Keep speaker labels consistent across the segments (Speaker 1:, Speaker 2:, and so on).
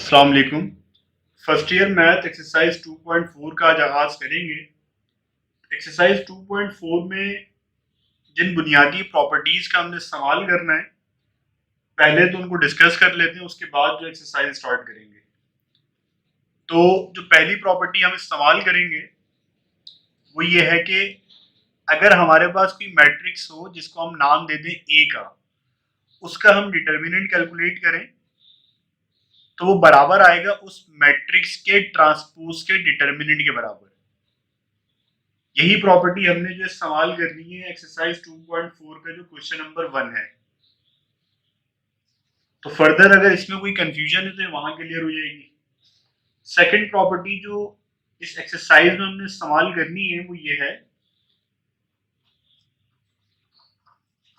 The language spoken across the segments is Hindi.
Speaker 1: अस्सलाम वालेकुम। फर्स्ट ईयर मैथ एक्सरसाइज 2.4 का आज आगाज करेंगे। एक्सरसाइज 2.4 में जिन बुनियादी प्रॉपर्टीज का हमने इस्तेमाल करना है, पहले तो उनको डिस्कस कर लेते हैं, उसके बाद जो एक्सरसाइज स्टार्ट करेंगे। तो जो पहली प्रॉपर्टी हम इस्तेमाल करेंगे वो ये है कि अगर हमारे पास कोई मैट्रिक्स हो जिसको हम नाम दे दें ए का, उसका हम डिटर्मिनेंट कैलकुलेट करें तो वो बराबर आएगा उस मैट्रिक्स के ट्रांसपोज के डिटर्मिनेंट के बराबर। यही प्रॉपर्टी हमने जो इस्तेमाल करनी है एक्सरसाइज 2.4 का जो क्वेश्चन नंबर 1 है। तो फर्दर अगर इसमें कोई कंफ्यूजन है तो ये वहां क्लियर हो जाएगी। सेकंड प्रॉपर्टी जो इस एक्सरसाइज में हमने इस्तेमाल करनी है वो ये है,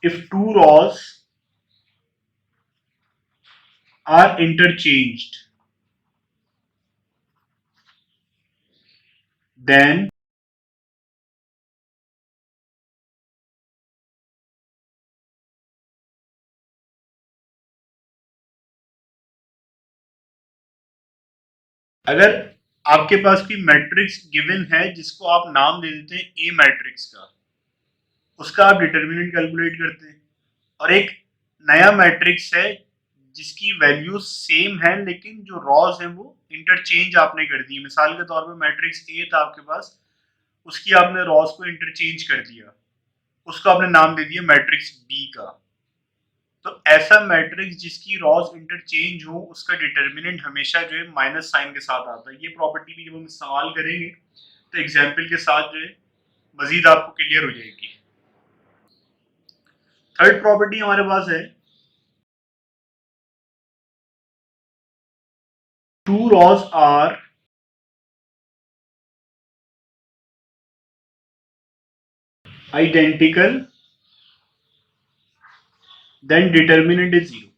Speaker 1: if two rows are interchanged then अगर आपके पास कोई मैट्रिक्स गिवन है जिसको आप नाम दे देते हैं ए मैट्रिक्स का, उसका आप डिटर्मिनेंट कैलकुलेट करते हैं, और एक नया मैट्रिक्स है जिसकी वैल्यू सेम है लेकिन जो रॉज है वो इंटरचेंज आपने कर दी। मिसाल के तौर पे मैट्रिक्स ए था आपके पास, उसकी आपने रॉज को इंटरचेंज कर दिया, उसको आपने नाम दे दिया मैट्रिक्स बी का। तो ऐसा मैट्रिक्स जिसकी रॉज इंटरचेंज हो उसका डिटर्मिनेंट हमेशा जो है माइनस साइन के साथ आता है। ये प्रॉपर्टी भी जब हम इस्तेमाल करेंगे तो एग्जाम्पल के साथ जो है मजीद आपको क्लियर हो जाएगी। थर्ड प्रॉपर्टी हमारे पास है, two rows are identical then determinant is zero.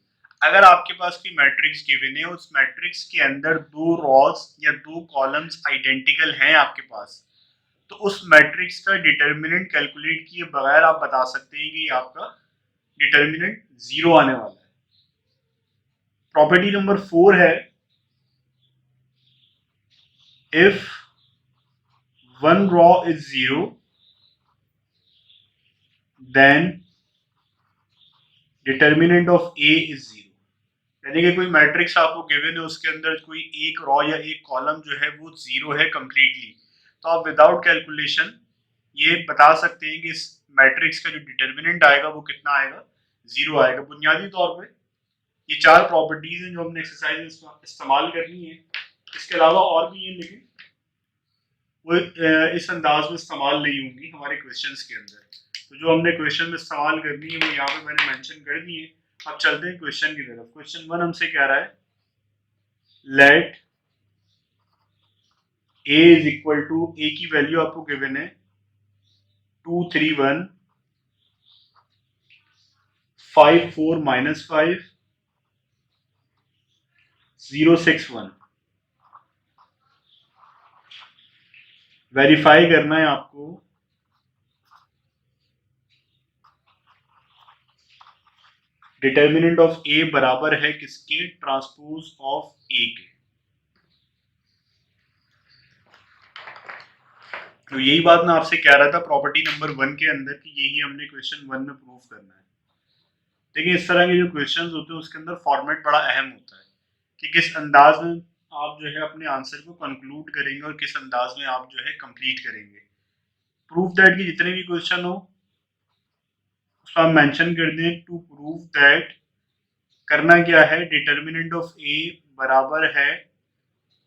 Speaker 1: अगर आपके पास कोई मैट्रिक्स गिवन है, उस मैट्रिक्स के अंदर दो रॉस या दो कॉलम्स आइडेंटिकल हैं आपके पास, तो उस मैट्रिक्स का डिटर्मिनेंट कैलकुलेट किए बगैर आप बता सकते हैं कि आपका डिटर्मिनेंट जीरो आने वाला है। प्रॉपर्टी नंबर 4 है, if one row is zero then determinant of A is zero. यानी कि कोई मैट्रिक्स आपको गिवन है, उसके अंदर कोई एक रॉ या एक कॉलम जो है वो जीरो है कंप्लीटली, तो आप विदाउट कैलकुलेशन ये बता सकते हैं कि इस मैट्रिक्स का जो डिटर्मिनेंट आएगा वो कितना आएगा, जीरो आएगा। बुनियादी तौर पे ये चार प्रॉपर्टीज हैं जो हमने एक्सरसाइज में इस्तेमाल करनी है। इसके अलावा और भी हैं लेकिन वो इस अंदाज में इस्तेमाल नहीं होंगी हमारे क्वेश्चंस के अंदर। तो जो हमने क्वेश्चन में इस्तेमाल करनी है वो यहाँ पे मैंने मेंशन कर दी है। अब चलते हैं क्वेश्चन की तरफ। क्वेश्चन 1 हमसे कह रहा है, let A is equal to, A की वैल्यू आपको गिवन है 231 5 4 माइनस 5 0 6 1। वेरीफाई करना है आपको डिटर्मिनेंट ऑफ ए बराबर है किसके, ट्रांसपोज ऑफ ए के। तो यही बात मैं आपसे कह रहा था प्रॉपर्टी नंबर 1 के अंदर कि यही हमने क्वेश्चन 1 में प्रूव करना है। देखिए इस तरह के जो क्वेश्चंस होते हैं उसके अंदर फॉर्मेट बड़ा अहम होता है कि किस अंदाज में आप जो है अपने आंसर को कंक्लूड करेंगे और किस अंदाज में आप जो है कंप्लीट करेंगे। प्रूफ दैट की जितने भी क्वेश्चन हो उसको हम मेंशन कर दें, टू प्रूव दैट करना क्या है, डिटर्मिनेंट ऑफ ए बराबर है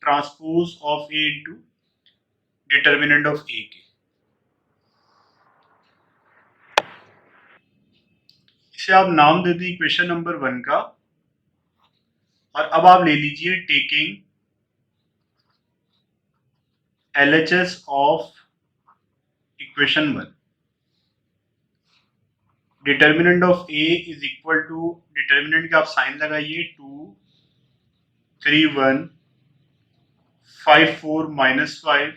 Speaker 1: transpose of A into determinant of A के। इसे आप नाम दे दें क्वेश्चन नंबर 1 का, और अब आप ले लीजिए taking LHS of equation 1। Determinant of A is equal to, determinant का आप साइन लगाइए, 2 3 1 5 4 माइनस 5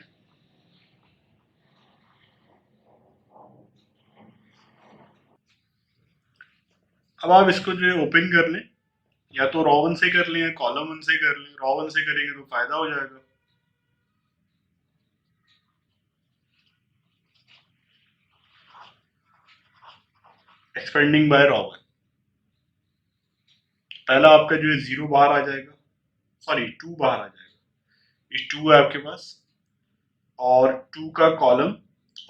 Speaker 1: अब आप इसको जो है ओपन कर लें, या तो रॉ वन से कर लें या कॉलम वन से कर लें। रॉ वन से करेंगे तो फायदा हो जाएगा। एक्सपेंडिंग बाय रॉ वन, पहला आपका जो है 0 बाहर आ जाएगा, सॉरी 2 बाहर आ जाएगा, ये 2 है आपके पास, और 2 का कॉलम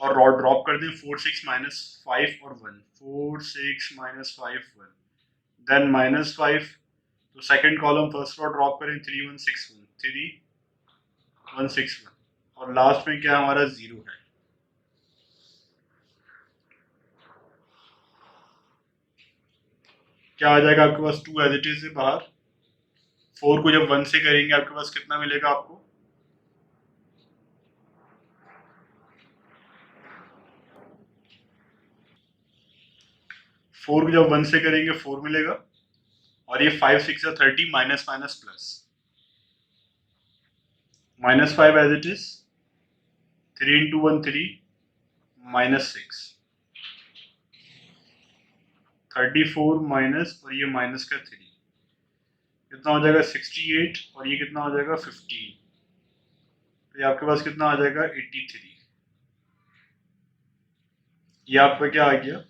Speaker 1: और रॉ ड्रॉप कर दें 4 6 माइनस 5 और 1, 4 6 माइनस 5 1, देन माइनस 5, तो second column first raw drop करें 3 1 6 1, 3 1 6 1, और लास्ट में क्या हमारा 0 है। क्या आ जाएगा आपके पास 2 एज इट इज है बाहर। 4 को जब 1 से करेंगे आपके पास कितना मिलेगा आपको, 4 को जब 1 से करेंगे 4 मिलेगा, और ये 5 6 या 30 minus minus plus, minus 5 as it is, 3 into 1 3, minus 6, 34 minus, और ये माइनस का 3, कितना हो जाएगा 68, और ये कितना हो जाएगा 15, तो ये आपके पास कितना आ जाएगा 83। ये आपका क्या आ गया,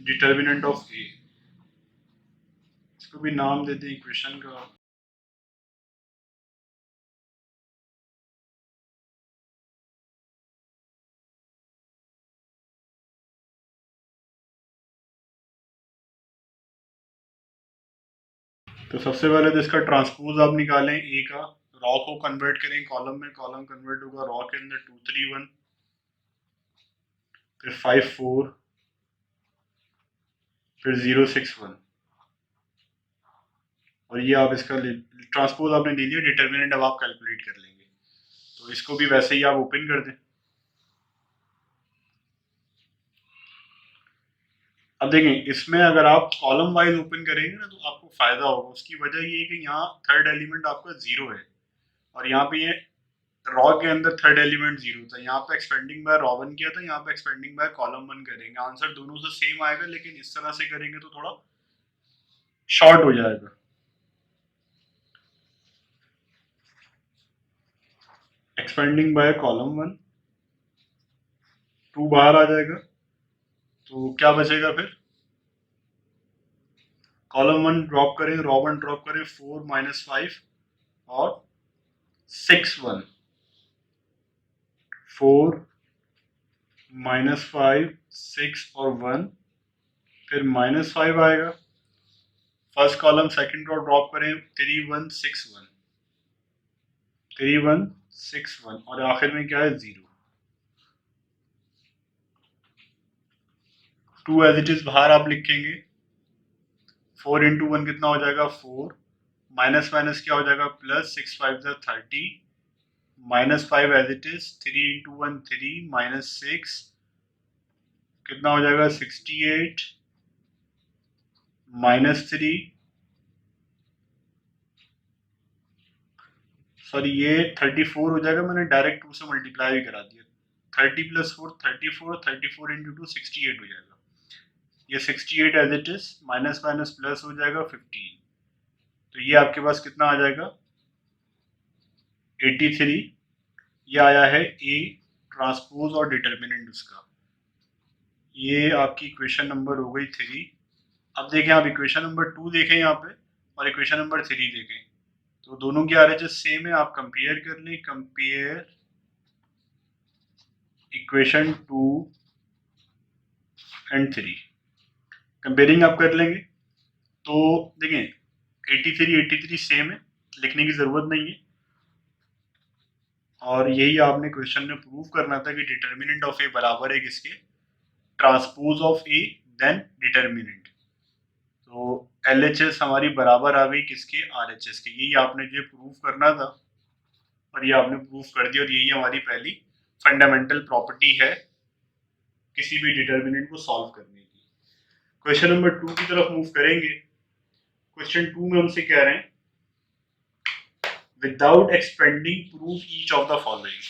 Speaker 1: डिटर्मिनेंट ऑफ ए। इसको भी नाम देते हैं इक्वेशन का। तो सबसे पहले तो इसका ट्रांसपोज आप निकालें ए का, रॉ को कन्वर्ट करें कॉलम में, कॉलम कन्वर्ट होगा रॉ के अंदर 2 3 1, फिर 5 4, फिर 0 6 1, और ये आप इसका ट्रांसपोज आपने ले लिया, डिटर्मिनेंट अब आप कैलकुलेट कर लेंगे। तो इसको भी वैसे ही आप ओपन कर दें। अब देखें इसमें अगर आप कॉलम वाइज ओपन करेंगे ना तो आपको फायदा होगा। उसकी वजह ये है कि यहाँ थर्ड एलिमेंट आपका 0 है, और यहाँ पे ये रॉ के अंदर थर्ड एलिमेंट 0 था। यहाँ पे एक्सपेंडिंग बाय रॉ वन किया था, यहाँ पे एक्सपेंडिंग बाय कॉलम वन करेंगे, आंसर दोनों से सेम आएगा, लेकिन इस तरह से करेंगे तो थोड़ा शॉर्ट हो जाएगा। एक्सपेंडिंग बाय कॉलम वन, 2 बाहर आ जाएगा, तो क्या बचेगा फिर, कॉलम वन ड्रॉप करें, रॉ वन ड्रॉप करें, 4 माइनस 5 और 6 1, 4 माइनस 5 6 और 1, फिर माइनस 5 आएगा, first column second row drop करें 3 1 6 1, 3 1 6 1, और आखिर में क्या है 0। 2 एज इट इज बाहर आप लिखेंगे, 4 इंटू 1 कितना हो जाएगा 4, माइनस माइनस क्या हो जाएगा plus, 6 5 30, minus 5 as it is, 3 into 1 3, minus 6 कितना हो जाएगा 68, माइनस 3, सॉरी ये 34 हो जाएगा, मैंने डायरेक्ट 2 से मल्टीप्लाई भी करा दिया, 30 प्लस 4 34, 34 इंटू 2 68 हो जाएगा, ये 68 as it is, minus minus plus हो जाएगा 15, तो ये आपके पास कितना आ जाएगा 83। ये आया है ए ट्रांसपोज और डिटर्मिनेंट उसका। ये आपकी इक्वेशन नंबर हो गई 3। अब देखें आप इक्वेशन नंबर 2 देखें यहाँ पे, और इक्वेशन नंबर 3 देखें, तो दोनों की आरएचएस सेम है, आप कंपेयर कर लें, कंपेयर इक्वेशन 2 एंड 3, कंपेयरिंग आप कर लेंगे तो देखें 83 सेम है, लिखने की ज़रूरत नहीं है, और यही आपने क्वेश्चन में प्रूव करना था कि डिटर्मिनेंट ऑफ ए बराबर है किसके, transpose of A then determinant. तो एलएचएस हमारी बराबर आ गई किसके, आरएचएस के। यही आपने जो प्रूव करना था, और ये आपने प्रूव कर दिया, और यही हमारी पहली फंडामेंटल प्रॉपर्टी है किसी भी डिटर्मिनेंट को सॉल्व करने की। क्वेश्चन नंबर 2 की तरफ मूव करेंगे। क्वेश्चन 2 में हमसे कह रहे हैं without expanding prove each of the following.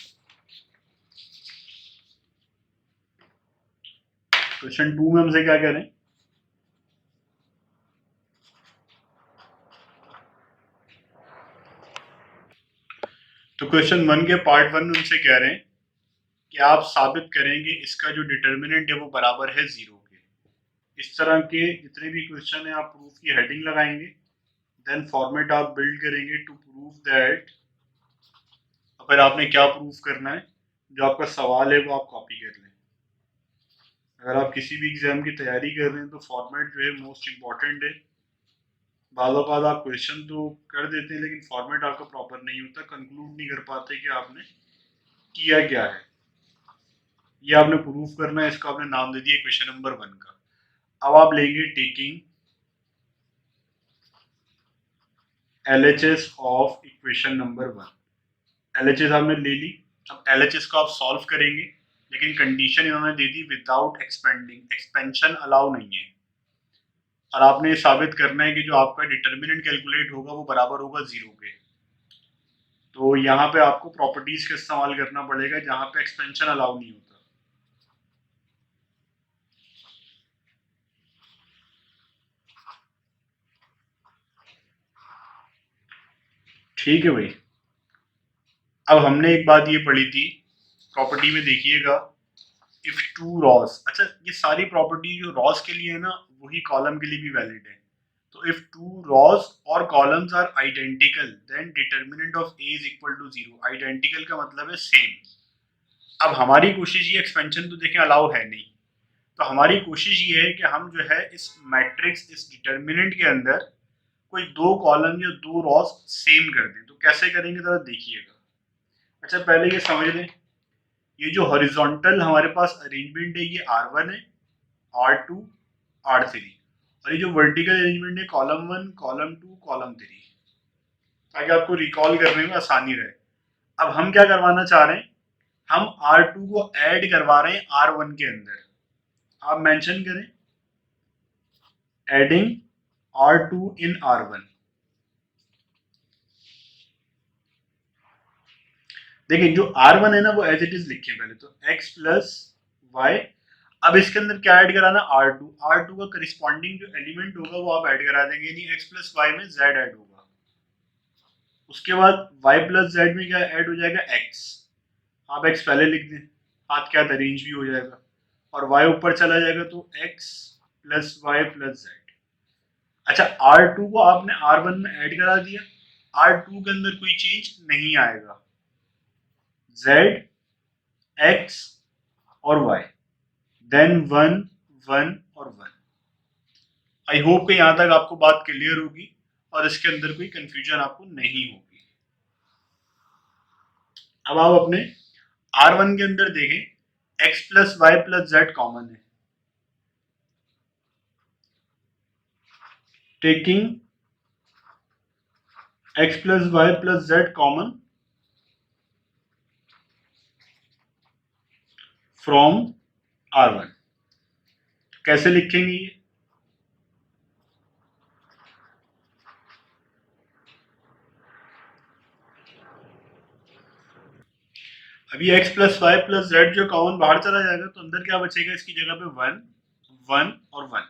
Speaker 1: Question 2 में हमसे क्या कह रहे हैं, तो क्वेश्चन 1 के पार्ट 1 में उनसे कह रहे हैं कि आप साबित करेंगे इसका जो डिटर्मिनेंट है वो बराबर है 0 के। इस तरह के जितने भी क्वेश्चन है आप प्रूफ की हेडिंग लगाएंगे, देन फॉर्मेट आप बिल्ड करेंगे टू प्रूव दैट। अगर आपने क्या प्रूफ करना है, जो आपका सवाल है वो आप कॉपी कर लें। अगर आप किसी भी एग्जाम की तैयारी कर रहे हैं तो फॉर्मेट जो है मोस्ट इम्पॉर्टेंट है। बाज़ औक़ात आप क्वेश्चन तो कर देते हैं लेकिन फॉर्मेट आपका प्रॉपर नहीं होता, कंक्लूड नहीं कर पाते कि आपने किया क्या है। ये आपने प्रूफ करना है, इसका आपने नाम दे दिया क्वेश्चन नंबर 1 का। अब आप लेंगे taking LHS of equation number 1। LHS आपने ले ली। अब LHS को आप सॉल्व करेंगे, लेकिन कंडीशन इन्होंने दे दी विदाउट एक्सपेंडिंग, एक्सपेंशन अलाउ नहीं है। और आपने ये साबित करना है कि जो आपका डिटर्मिनेंट कैलकुलेट होगा वो बराबर होगा 0 के। तो यहाँ पे आपको प्रॉपर्टीज का इस्तेमाल करना पड़ेगा जहाँ पे एक्सपेंशन अलाउ नहीं होता। ठीक है भाई। अब हमने एक बात ये पढ़ी थी प्रॉपर्टी में, देखिएगा, इफ टू रॉस। अच्छा, ये सारी प्रॉपर्टी जो रॉस के लिए है ना, वही कॉलम के लिए भी वैलिड है। तो इफ टू रॉस और columns are identical then determinant of A is equal to 0। Identical का मतलब है सेम। अब हमारी कोशिश ये, एक्सपेंशन तो देखें अलाउ है नहीं, तो हमारी कोशिश ये है कि हम जो है इस मैट्रिक्स, इस डिटर्मिनेंट के अंदर कोई दो कॉलम या दो रॉस सेम कर दें। तो कैसे करेंगे जरा देखिएगा। अच्छा, पहले ये समझ लें, ये जो हॉरिजॉन्टल हमारे पास अरेंजमेंट है ये R1 है, R2, R3। और ये जो वर्टिकल अरेंजमेंट है कॉलम 1, कॉलम 2, कॉलम 3, ताकि आपको रिकॉल करने में आसानी रहे। अब हम क्या करवाना चाह रहे हैं, हम R2 को ऐड करवा रहे हैं R1 के अंदर। आप मेंशन करें एडिंग R2 इन R1। देखिए जो R1 है ना वो एज इट इज लिखे पहले तो x प्लस वाई। अब इसके अंदर क्या ऐड कराना, R2। R2 का करिस्पॉन्डिंग जो एलिमेंट होगा वो आप ऐड करा देंगे, यानी x प्लस वाई में z ऐड होगा। उसके बाद y प्लस z में क्या ऐड हो जाएगा, x। आप x पहले लिख दें, हाथ के हाथ अरेंज भी हो जाएगा। और y ऊपर चला जाएगा तो x plus Y plus z। अच्छा, R2 को आपने R1 में ऐड करा दिया, R2 के अंदर कोई चेंज नहीं आएगा। z, x और y, देन 1, 1 और 1। आई होप कि यहां तक आपको बात क्लियर होगी और इसके अंदर कोई कंफ्यूजन आपको नहीं होगी। अब आप अपने R1 के अंदर देखें x plus Y plus Z common है। Taking x plus Y plus Z common from R1। कैसे लिखेंगे ये, अभी x plus Y plus Z जो कॉमन बाहर चला जाएगा तो अंदर क्या बचेगा, इसकी जगह पे 1, 1 और 1।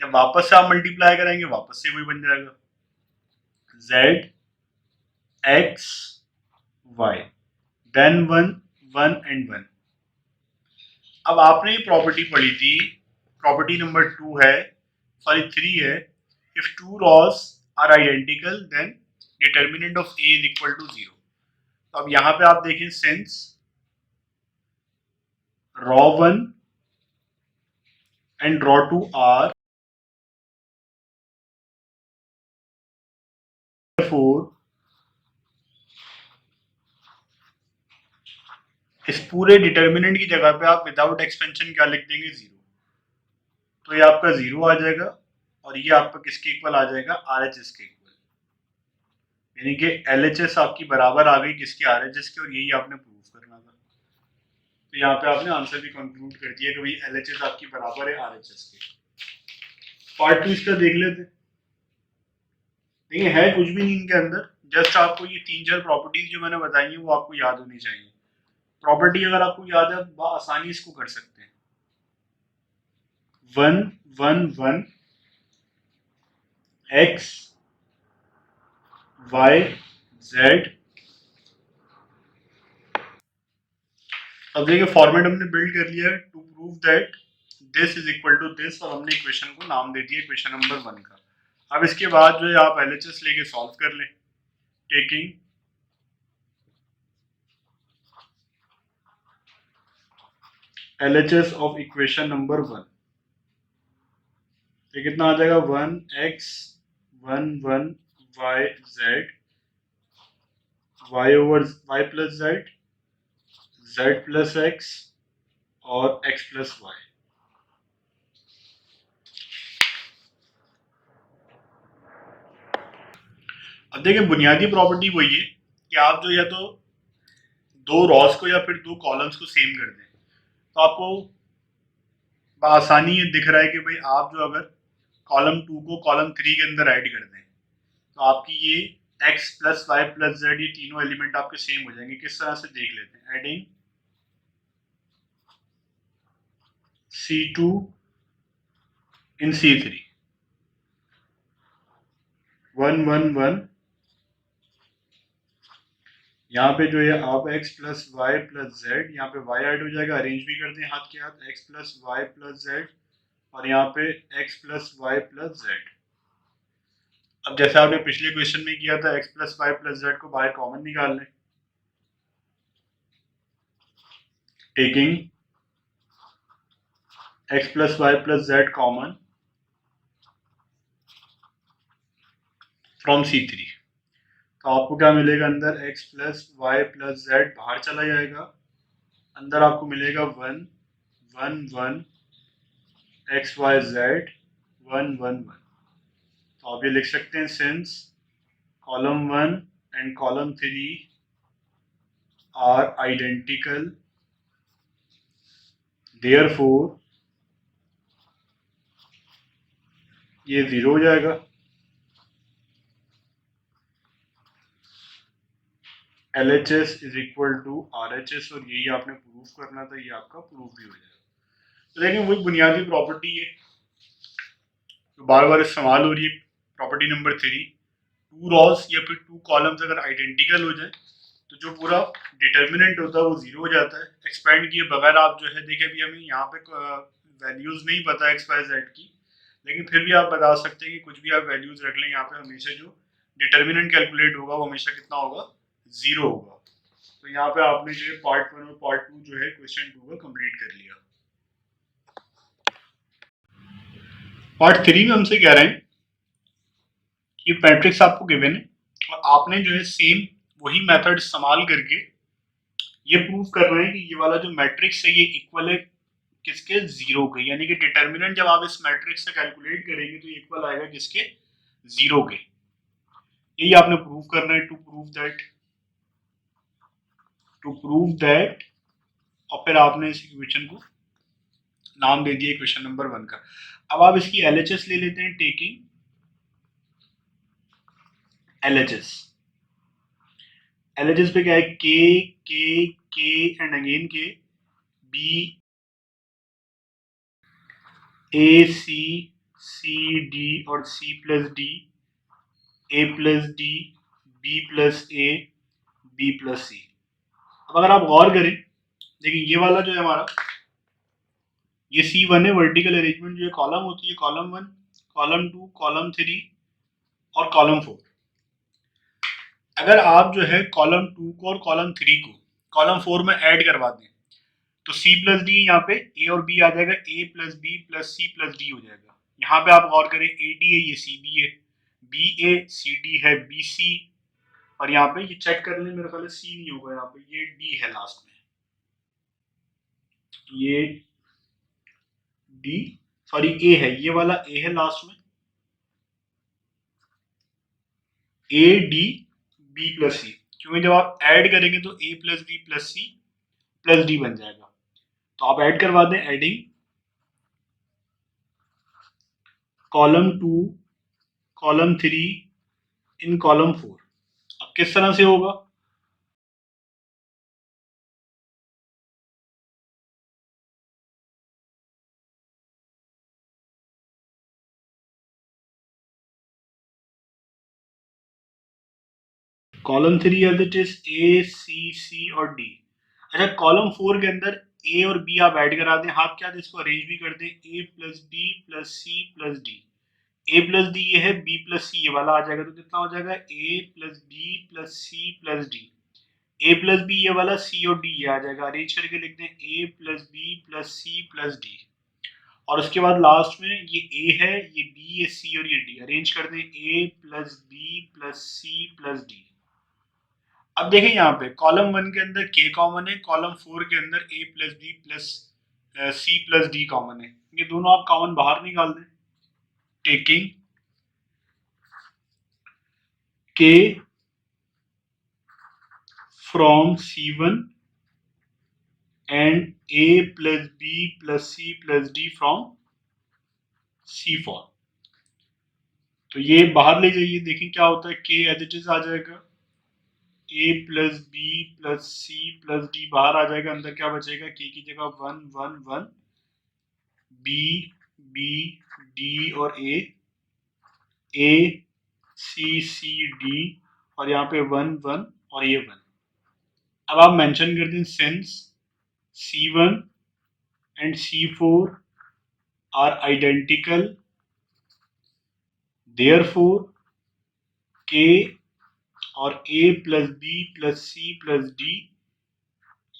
Speaker 1: जब वापस से आप मल्टीप्लाई करेंगे वापस से वही बन जाएगा, z, x, y, then 1, 1 and 1। अब आपने ये प्रॉपर्टी पढ़ी थी, प्रॉपर्टी नंबर 2 है, सॉरी 3 है, if two rows are identical then determinant of A is equal to 0। तो अब यहाँ पे आप देखें, since row 1 and row 2 are, for इस पूरे डिटर्मिनेंट की जगह पे आप विदाउट एक्सपेंशन क्या लिख देंगे, 0। तो ये आपका 0 आ जाएगा और ये आपका किसके इक्वल आ जाएगा, RHS के इक्वल। यानी कि LHS आपकी बराबर आ गई किसकी, RHS की, और यही आपने प्रूव करना था। तो यहाँ पे आपने आंसर भी कंक्लूड कर दिया कि भाई LHS आपकी बराबर है RHS के। पार्ट 2 इसका देख लेते। नहीं है कुछ भी नहीं इनके अंदर, जस्ट आपको ये 3-4 प्रॉपर्टीज जो मैंने बताई है वो आपको याद होनी चाहिए। प्रॉपर्टी अगर आपको याद है आसानी इसको कर सकते हैं। 1, 1, 1, x, y, z, अब देखिए फॉर्मेट हमने बिल्ड कर लिया है to prove that this is equal to this, और हमने इक्वेशन को नाम दे दिया इक्वेशन नंबर 1 का। अब इसके बाद जो है आप एलएचएस लेके सॉल्व कर लें, taking LHS of equation number 1। ये कितना आ जाएगा, 1x 1 y z y over y plus Z z plus x और x प्लस वाई। अब देखिए बुनियादी प्रॉपर्टी वही है कि आप जो या तो दो रॉस को या फिर दो कॉलम्स को सेम कर दें, तो आपको आसानी ये दिख रहा है कि भाई आप जो अगर कॉलम 2 को कॉलम 3 के अंदर ऐड कर दें तो आपकी ये x plus Y plus z ये तीनों एलिमेंट आपके सेम हो जाएंगे। किस तरह से देख लेते हैं, एडिंग C2 इन C3 1 1 1, यहाँ पे जो है आप x plus Y plus z, यहाँ पे y ऐड हो जाएगा, अरेंज भी कर दें हाथ के हाथ, x plus Y plus z और यहाँ पे x plus Y plus z. अब जैसे आपने पिछले क्वेश्चन में किया था x plus Y plus z को बाहर कॉमन निकाल लें, taking x plus Y plus Z common from C3, तो आपको क्या मिलेगा, अंदर x plus Y plus z बाहर चला जाएगा, अंदर आपको मिलेगा 1 1 1 एक्स वाई जेड 1 1 1। तो आप ये लिख सकते हैं since column 1 and column 3 are identical therefore ये जीरो हो जाएगा, LHS is equal to RHS, और यही आपने प्रूफ करना था, ये आपका प्रूफ भी हो जाएगा। तो लेकिन वही बुनियादी प्रॉपर्टी है तो बार बार इस्तेमाल हो रही है, प्रॉपर्टी नंबर 3, टू रॉस या फिर टू कॉलम्स अगर आइडेंटिकल हो जाए तो जो पूरा डिटर्मिनेंट होता है वो जीरो हो जाता है, एक्सपेंड किए बगैर। आप जो है देखिए अभी हमें यहाँ पे वैल्यूज नहीं पता एक्स वाई जेड की, लेकिन फिर भी आप बता सकते हैं कि कुछ भी आप वैल्यूज रख लें, यहाँ पे हमेशा जो डिटर्मिनेंट कैलकुलेट होगा वो हमेशा कितना होगा, जीरो होगा। तो यहाँ पे आपने जो है पार्ट 1 और पार्ट 2 जो है क्वेश्चन 2 का कंप्लीट कर लिया। पार्ट 3 में हमसे कह रहे हैं कि मैट्रिक्स आपको गिवन है और आपने जो है सेम वही मेथड इस्तेमाल करके ये प्रूव कर रहे हैं कि ये वाला जो मैट्रिक्स है ये इक्वल है किसके, जीरो के, यानी कि डिटर्मिनेंट जब आप इस मैट्रिक्स से कैलकुलेट करेंगे तो ये इक्वल आएगा किसके, जीरो के। यही आपने प्रूव करना है, टू प्रूव दैट और फिर आपने इस इक्वेशन को नाम दे दिया इक्वेशन नंबर 1 का। अब आप इसकी एलएचएस ले लेते हैं, टेकिंग एलएचएस। एलएचएस पे क्या है, के एंड अगेन के, बी ए सी डी और सी plus D, A plus D, B plus A, B plus C. अब अगर आप गौर करें, देखिए ये वाला जो है हमारा ये C1 है, वर्टिकल अरेंजमेंट जो है कॉलम होती है, कॉलम 1 कॉलम 2 कॉलम 3 और कॉलम 4। अगर आप जो है कॉलम 2 को और कॉलम 3 को कॉलम 4 में ऐड करवा दें तो C प्लस डी यहाँ पे ए और बी आ जाएगा, A plus B plus C plus D हो जाएगा। यहाँ पे आप गौर करें, ए डी है, ये सी बी है, बी ए सी डी है, बी सी, और यहाँ पे ये चेक कर लें, मेरे ख्याल सी नहीं होगा, यहाँ पे ये डी है लास्ट में, ये डी, सॉरी ए है, ये वाला ए है लास्ट में, A D B plus C, क्योंकि जब आप ऐड करेंगे तो A plus B plus C plus D बन जाएगा। तो आप ऐड करवा दें, adding column 2 column 3 in column 4। अब किस तरह से होगा, column 3 as it is A C C और डी। अच्छा, कॉलम 4 के अंदर ए और बी आप ऐड करा दें, आप क्या इसको अरेंज भी कर दें, A plus B plus C plus D. A plus D ये है, बी प्लस सी ये वाला आ जाएगा, तो कितना हो जाएगा, A plus B plus C plus D. A plus B ये वाला, सी और डी ये आ जाएगा, अरेंज करके लिख दें A plus B plus C plus D. और उसके बाद लास्ट में ये ए है, ये बी, ये सी और ये डी, अरेंज कर दें A plus B plus C plus D. अब देखें यहाँ पे कॉलम 1 के अंदर के कॉमन है, कॉलम 4 के अंदर A plus B plus C plus D common है, ये दोनों आप कॉमन बाहर निकाल दें। Taking k from C1 and a plus B plus C plus d from C4। तो ये बाहर ले जाइए, देखें क्या होता है, के एज इट इज आ जाएगा, A plus B plus C plus D बाहर आ जाएगा, अंदर क्या बचेगा, के की जगह 1 1 1, बी बी डी और ए सी सी डी, और यहाँ पे 1 1 और ये 1। अब आप मेंशन कर दें since C1 and C4 are identical, therefore k और a plus B plus C plus D,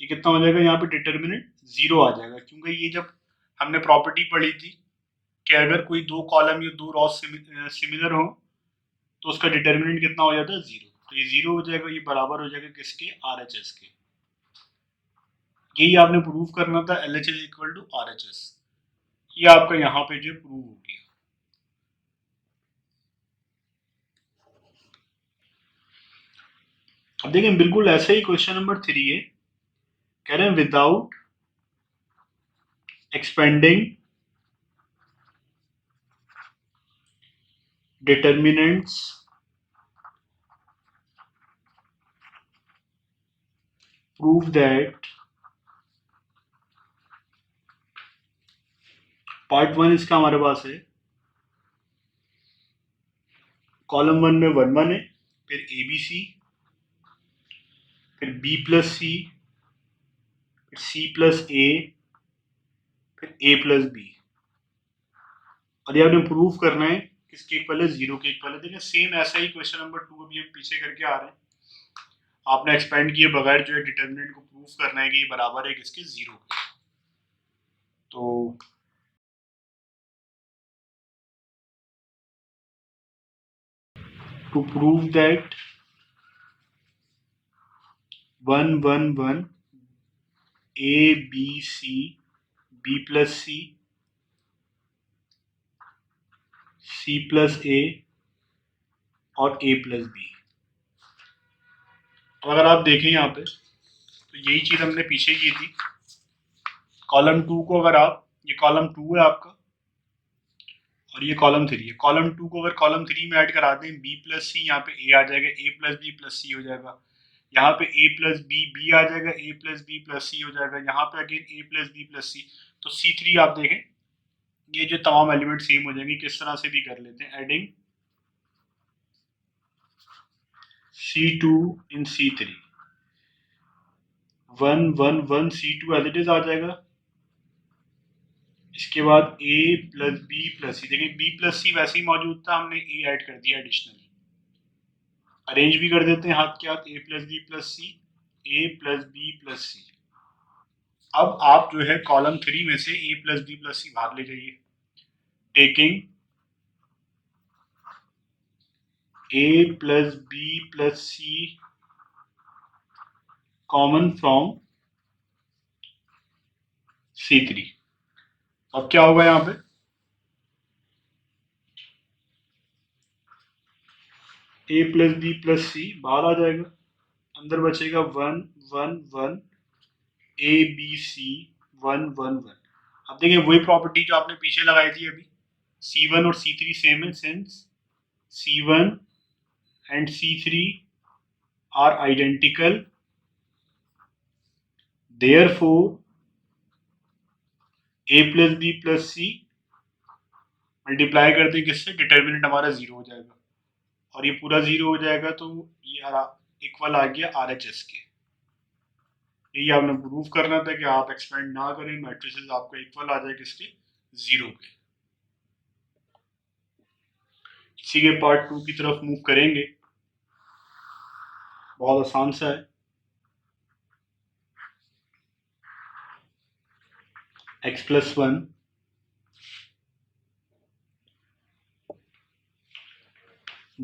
Speaker 1: ये कितना हो जाएगा, यहाँ पे डिटर्मिनेंट 0 आ जाएगा, क्योंकि ये जब हमने प्रॉपर्टी पढ़ी थी कि अगर कोई दो कॉलम या दो रॉ सिमिलर हो तो उसका डिटर्मिनेंट कितना हो जाता है, 0। तो ये 0 हो जाएगा, ये बराबर हो जाएगा किसके, RHS के। यही आपने प्रूव करना था, LHS इक्वल टू RHS। ये आपका यहाँ पे जो प्रूव हो गया। अब देखें बिल्कुल ऐसे ही क्वेश्चन नंबर 3 है, कह रहे हैं without expanding determinants prove that part 1 इसका हमारे पास है, कॉलम 1 में 1 1 है, फिर ए बी सी, फिर बी प्लस सी, फिर सी प्लस ए, फिर ए प्लस बी। और ये आपने प्रूव करना है किसके इक्वल है, 0 के इक्वल है। देखिए सेम ऐसा ही क्वेश्चन नंबर 2 अभी हम पीछे करके आ रहे हैं, आपने एक्सपेंड किए बगैर जो है डिटर्मिनेंट को प्रूव करना है कि ये बराबर है किसके, 0 के। तो to prove that 1 1 1 A B C B plus C C plus A और ए प्लस बी। अगर आप देखें यहाँ पे तो यही चीज हमने पीछे की थी, कॉलम 2 को अगर आप, ये कॉलम 2 है आपका और ये कॉलम 3 है, कॉलम 2 को अगर कॉलम 3 में ऐड करा दें, बी प्लस सी, यहाँ पे ए आ जाएगा, ए प्लस बी प्लस सी हो जाएगा, यहाँ पे ए प्लस बी बी आ जाएगा, ए प्लस बी प्लस सी हो जाएगा, यहाँ पे अगेन ए प्लस बी प्लस सी। तो C3 आप देखें ये जो तमाम एलिमेंट सेम हो जाएंगे, किस तरह से भी कर लेते हैं, adding C2 in C3, 1 1 1 C2 as it is आ जाएगा, इसके बाद a plus B plus C, देखिए बी प्लस सी वैसे ही मौजूद था, हमने a ऐड कर दिया एडिशनली, अरेंज भी कर देते हैं हाथ के हाथ, a plus B plus C, A plus B plus C. अब आप जो है कॉलम 3 में से a plus B plus C बाहर ले जाइए, taking a plus B plus C common from C3। अब क्या होगा, यहाँ पे a plus B plus C बाहर आ जाएगा, अंदर बचेगा 1 1 1 ए बी सी 1 1 1। अब देखिए वही प्रॉपर्टी जो आपने पीछे लगाई थी अभी, C1 और C3 सेम है, since C1 and C3 are identical, therefore a plus B plus c multiply करते किससे, डिटर्मिनेंट हमारा 0 हो जाएगा, और ये पूरा 0 हो जाएगा, तो ये इक्वल आ गया RHS के। यही आपने प्रूव करना था कि आप एक्सपेंड ना करें, मैट्रिसेस आपको इक्वल आ जाए किसके, 0 के। इसी के पार्ट 2 की तरफ मूव करेंगे। बहुत आसान सा है। x+1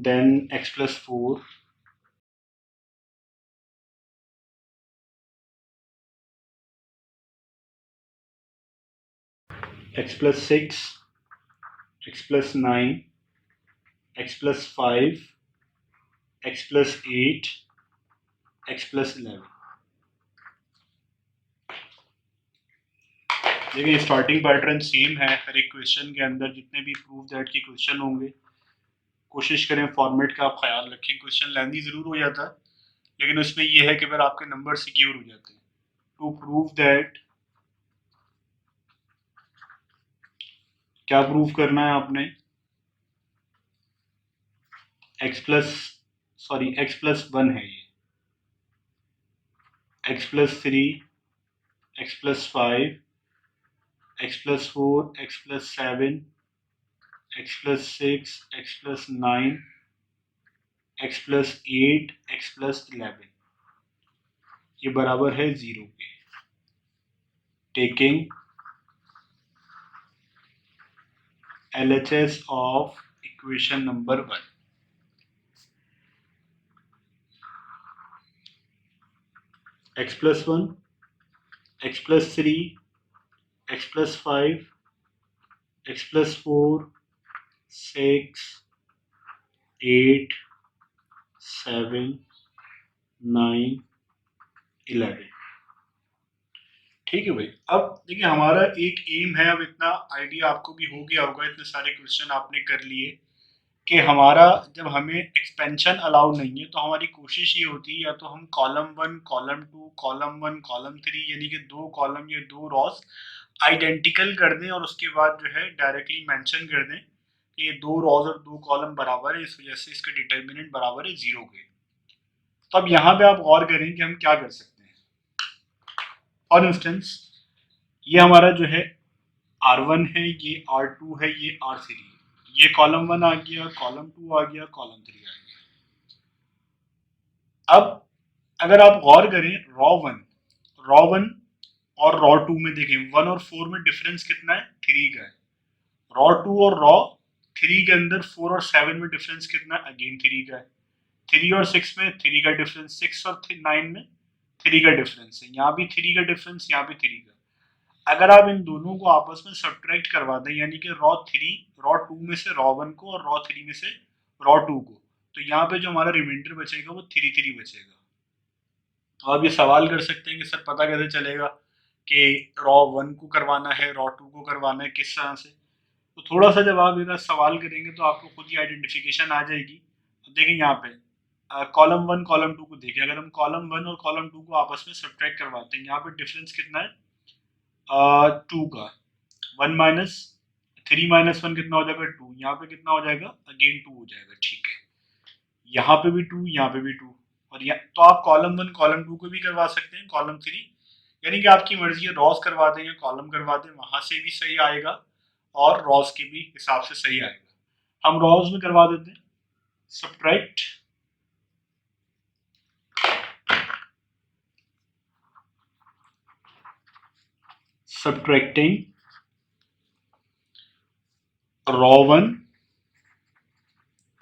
Speaker 1: then x+4 x+6 x+9 x+5 x+8 x+11। देखिए स्टार्टिंग पैटर्न सेम है हर एक क्वेश्चन के अंदर, जितने भी प्रूव दैट के क्वेश्चन होंगे कोशिश करें फॉर्मेट का आप ख्याल रखें। क्वेश्चन लेंदी ज़रूर हो जाता है, लेकिन उसमें यह है कि फिर आपके नंबर सिक्योर हो जाते हैं। टू प्रूव दैट, क्या प्रूव करना है आपने, x+1 है ये, x+3 x+5 x+4 x+7 x+6 x+9 x+8 x+11 ये बराबर है 0 के। Taking LHS of equation number 1, x+1 x+3 x+5 x+4 6 8 7 9 11। ठीक है भाई। अब देखिए हमारा एक एम है, अब इतना आइडिया आपको भी हो गया होगा, इतने सारे क्वेश्चन आपने कर लिए, कि हमारा जब हमें एक्सपेंशन अलाउ नहीं है तो हमारी कोशिश ये होती है या तो हम कॉलम 1 कॉलम 2 कॉलम 1 कॉलम 3 यानी कि 2 कॉलम या 2 रॉस आइडेंटिकल कर दें और उसके बाद जो है डायरेक्टली मेंशन कर दें कि ये 2 रॉस और 2 कॉलम बराबर है, इस वजह से इसका डिटर्मिनेंट बराबर है 0 के। तो अब यहाँ पे आप गौर करें कि हम क्या कर सकते हैं। फॉर इंस्टेंस ये हमारा जो है R1 है, ये R2 है, ये R3 है, ये कॉलम 1 आ गया, कॉलम 2 आ गया, कॉलम 3 आ गया। अब अगर आप गौर करें रॉ वन और रॉ 2 में देखें 1 और 4 में डिफरेंस कितना है, 3 का है। रॉ 2 और रॉ 3 के अंदर 4 और 7 में डिफरेंस कितना है, अगेन 3 का है। 3 और 6 में 3 का डिफरेंस, 6 और 9 में 3 का डिफरेंस है, यहाँ भी 3 का डिफरेंस, यहाँ भी 3 का। अगर आप इन दोनों को आपस में सब्ट्रैक्ट करवा दें यानी कि रॉ 2 में से रॉ 1 को और रॉ 3 में से रॉ 2 को, तो यहाँ पे जो हमारा रिमाइंडर बचेगा वो 3 बचेगा। तो आप ये सवाल कर सकते हैं कि सर पता कैसे चलेगा कि रॉ 1 को करवाना है रॉ 2 को करवाना है, किस तरह से। तो थोड़ा सा जब आप इधर सवाल करेंगे तो आपको खुद ही आइडेंटिफिकेशन आ जाएगी। तो देखें यहाँ पे कॉलम 1 कॉलम 2 को देखें, अगर हम कॉलम 1 और कॉलम 2 को आपस में सब्ट्रैक्ट करवाते हैं, यहाँ पे डिफरेंस कितना है, 2 का। 1 - 3 - 1 कितना हो जाएगा, 2। यहाँ पे कितना हो जाएगा, अगेन 2 हो जाएगा। ठीक है, यहाँ पे भी 2, यहाँ पे भी 2। और यहाँ तो आप कॉलम 1 कॉलम 2 को भी करवा सकते हैं, कॉलम 3, यानी कि आपकी मर्जी है, रॉस करवा दें या कॉलम करवा दें, वहां से भी सही आएगा और रॉस के भी हिसाब से सही आएगा। हम रॉस में करवा देते हैं subtract subtracting raw 1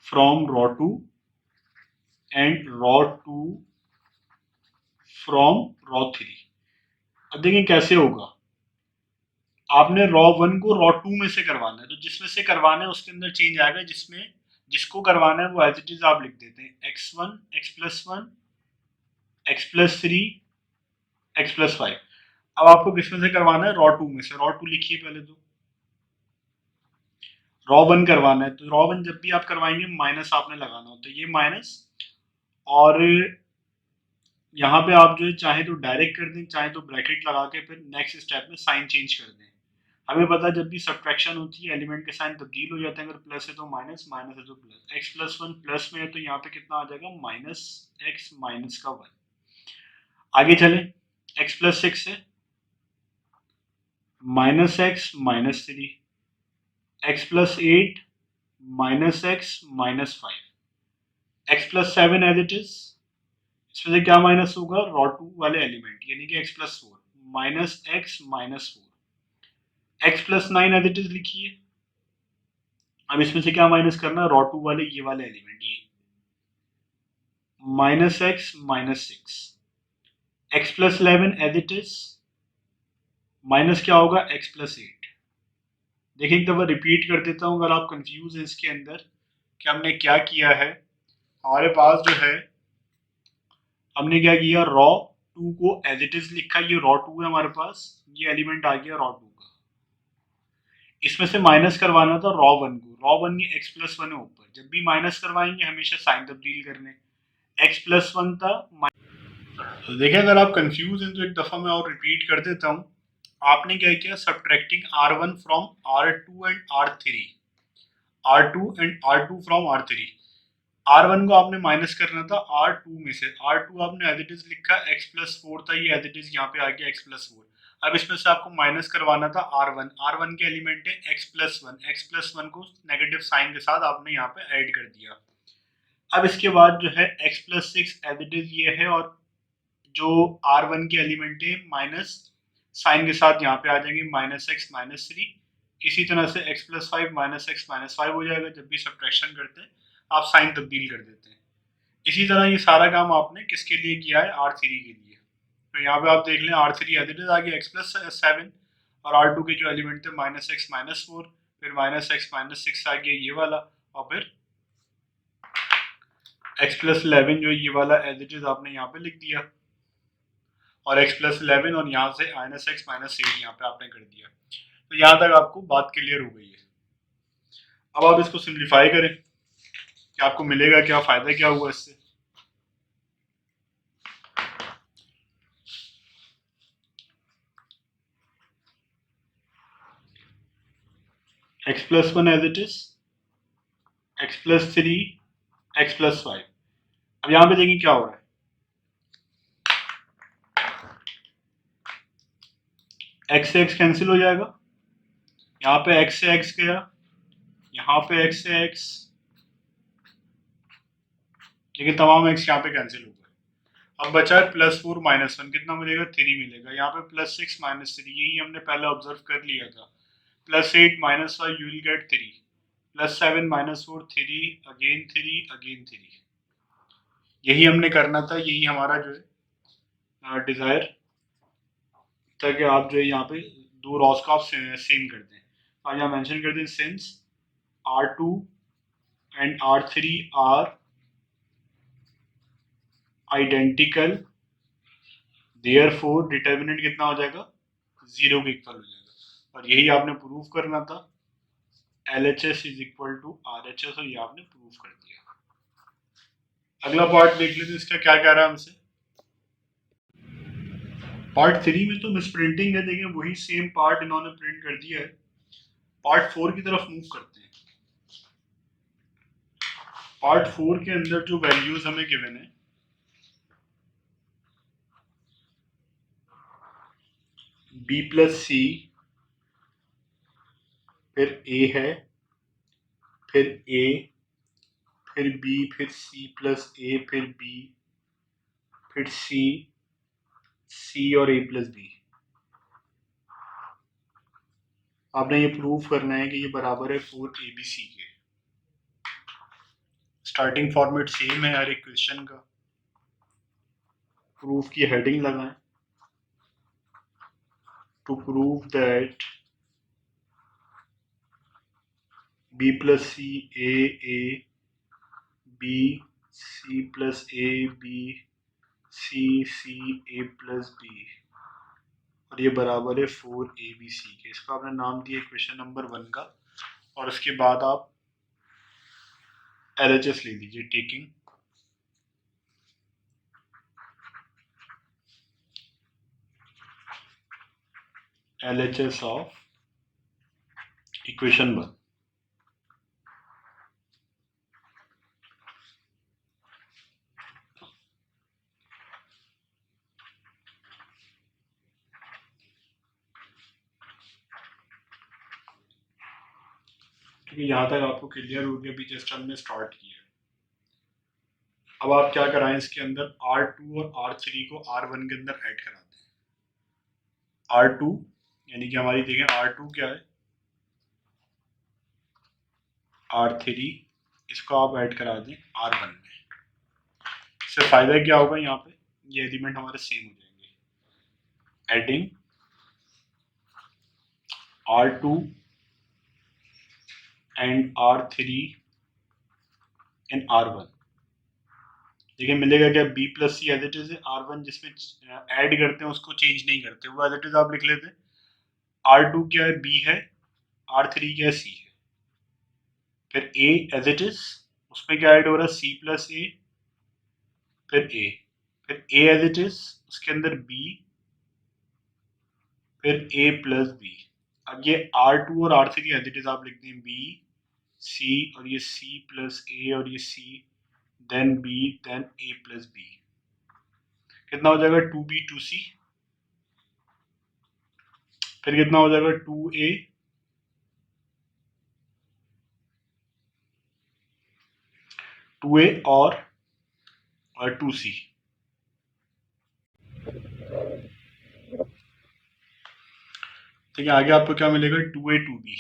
Speaker 1: from raw 2 and row 2 from raw 3। अब देखिए कैसे होगा, आपने रॉ 1 को रॉ 2 में से करवाना है, तो जिसमें से करवाना है उसके अंदर चेंज आएगा, जिसमें जिसको करवाना है वो एज इट इज आप लिख देते हैं x1 x+1 x+3 x+5। अब आपको किसमें से करवाना है, रॉ 2 में से। रॉ 2 लिखिए पहले, तो रॉ 1 करवाना है, तो रॉ 1 जब भी आप करवाएंगे माइनस आपने लगाना होता है, ये माइनस। और यहाँ पे आप जो है चाहे तो डायरेक्ट कर दें, चाहे तो ब्रैकेट लगा के फिर नेक्स्ट स्टेप में साइन चेंज कर दें। हमें पता है जब भी सब्ट्रैक्शन होती है एलिमेंट के साइन तब्दील हो जाते हैं, अगर प्लस है तो माइनस, माइनस है तो प्लस। x+1 प्लस में है तो यहाँ पे कितना आ जाएगा, -x - 1। आगे चले, x प्लस 6 है, minus x minus 3, x plus 8 minus x minus 5, x plus 7 as it is. इसमें से क्या माइनस होगा, रॉ 2 वाले एलिमेंट यानी कि x plus 4 minus x minus 4, x plus 9 as it is लिखिए। अब इसमें से क्या माइनस करना, रॉ 2 वाले ये वाले एलिमेंट, ये minus x minus 6, x plus 11 as it is, minus क्या होगा एक्स प्लस 8। देखिए एक दफा रिपीट कर देता हूँ अगर आप कंफ्यूज हैं इसके अंदर कि हमने क्या किया है। हमारे पास जो है हमने क्या किया, रॉ 2 को एज इट इज लिखा, ये रॉ 2 है हमारे पास, ये एलिमेंट आ गया रॉ 2 का। इसमें से माइनस करवाना था रॉ 1 को, रॉ 1 ये एक्स प्लस 1 है ऊपर, जब भी माइनस करवाएंगे हमेशा साइन तब्दील करने, एक्स प्लस 1 था। तो देखिए अगर आप कंफ्यूज हैं तो एक दफा मैं और रिपीट कर देता हूँ। आपने क्या किया, subtracting r1 from r2 and r3, r2 and r2 from r3, r1 को आपने माइनस करना था r2 में से, r2 आपने एज इट इज लिखा, x प्लस 4 था, ये एज इट इज यहाँ पे आ गया x प्लस 4। अब इसमें से आपको माइनस करवाना था r1, r1 के एलिमेंट है x प्लस 1, x प्लस 1 को नेगेटिव साइन के साथ आपने यहाँ पे ऐड कर दिया। अब इसके बाद जो है x plus 6 as it is ये है, और जो r1 के एलिमेंट है माइनस साइन के साथ यहाँ पे आ जाएंगे माइनस एक्स माइनस 3। इसी तरह से x plus 5 minus x minus 5 हो जाएगा, जब भी सब्ट्रैक्शन करते हैं आप साइन तब्दील कर देते हैं। इसी तरह ये सारा काम आपने किसके लिए किया है, r3 के लिए। तो यहाँ पे आप देख लें r3 एज इट इज आ गया x प्लस 7, और r2 के जो एलिमेंट थे माइनस एक्स माइनस 4, फिर माइनस एक्स माइनस 6 आ गया ये वाला, और फिर x प्लस 11 जो ये वाला एज इट इज आपने यहाँ पे लिख दिया, और x प्लस 11 और यहाँ से माइनस एक्स माइनस 8 यहाँ पे आपने कर दिया। तो यहाँ तक आपको बात क्लियर हो गई है। अब आप इसको सिंप्लीफाई करें कि आपको मिलेगा क्या, फायदा क्या हुआ इससे। x plus 1 as it is, x plus 3, x plus 5। अब यहाँ पे देखिए क्या हो रहा है, x से x कैंसिल हो जाएगा, यहाँ पे x से x गया, यहाँ पे x से x, लेकिन तमाम x यहाँ पे कैंसिल हो गए। अब बचा है प्लस 4 माइनस 1, कितना मिलेगा 3 मिलेगा, यहाँ पे प्लस 6 माइनस 3, यही हमने पहले ऑब्जर्व कर लिया था। Plus 8 minus 5 you will get 3, plus 7 minus 4 3 again 3 again 3। यही हमने करना था, यही हमारा जो है डिजायर था कि आप जो है यहाँ पे दो रॉस को आप सेम कर दें। तो यहाँ मेंशन कर दें since R2 and R3 are identical, therefore determinant कितना हो जाएगा, 0 के इक्वल हो जाएगा। और यही आपने प्रूव करना था, LHS is equal to RHS, और ये आपने प्रूव कर दिया। अगला पार्ट देख लेते हैं इसका क्या कह रहा है हमसे। पार्ट 3 में तो मिसप्रिंटिंग है, देखिए वही सेम पार्ट इन्होंने प्रिंट कर दिया है। पार्ट 4 की तरफ मूव करते हैं। पार्ट 4 के अंदर जो वैल्यूज हमें गिवन है, b प्लस सी, फिर a है, फिर a, फिर b, फिर c प्लस a, फिर b, फिर c और a प्लस b। आपने ये प्रूव करना है कि ये बराबर है 4abc के। स्टार्टिंग फॉर्मेट सेम है हर एक क्वेश्चन का। प्रूफ की हेडिंग लगाएं, to prove that b plus c a b, c plus a b, c a plus b, और ये बराबर है 4abc के। इसका आपने नाम दिया क्वेश्चन नंबर 1 का, और उसके बाद आप LHS ले लीजिए, टेकिंग LHS ऑफ इक्वेशन 1। ठीक है, यहाँ तक आपको क्लियर हो गया। अभी जस्ट हमने स्टार्ट किया। अब आप क्या कराएं, इसके अंदर R2 और R3 को R1 के अंदर ऐड करा दें। R2 यानी कि हमारी देखें R2 क्या है, R3, इसको आप ऐड करा दें R1 में। इससे फायदा क्या होगा, यहाँ पे ये एलिमेंट हमारे सेम हो जाएंगे। Adding R2 and R3 in R1, देखिए मिलेगा क्या, B plus c as it is है। R1 जिसमें ऐड करते हैं उसको चेंज नहीं करते, वो एज इट इज आप लिख लेते हैं। R2 क्या है, B है। R3 क्या है, C है। फिर A एज इट इज, उसमें क्या ऐड हो रहा है, C प्लस A, फिर A, फिर A एज इट इज, उसके अंदर B, फिर A प्लस B। अब ये R2 और R3 एज इट इज आप लिखते हैं B C, और ये C प्लस A, और ये C, then B, then A plus B। कितना हो जाएगा, 2B 2C। फिर कितना हो जाएगा, 2A 2A और 2C। ठीक है, आगे आपको क्या मिलेगा, 2A 2B,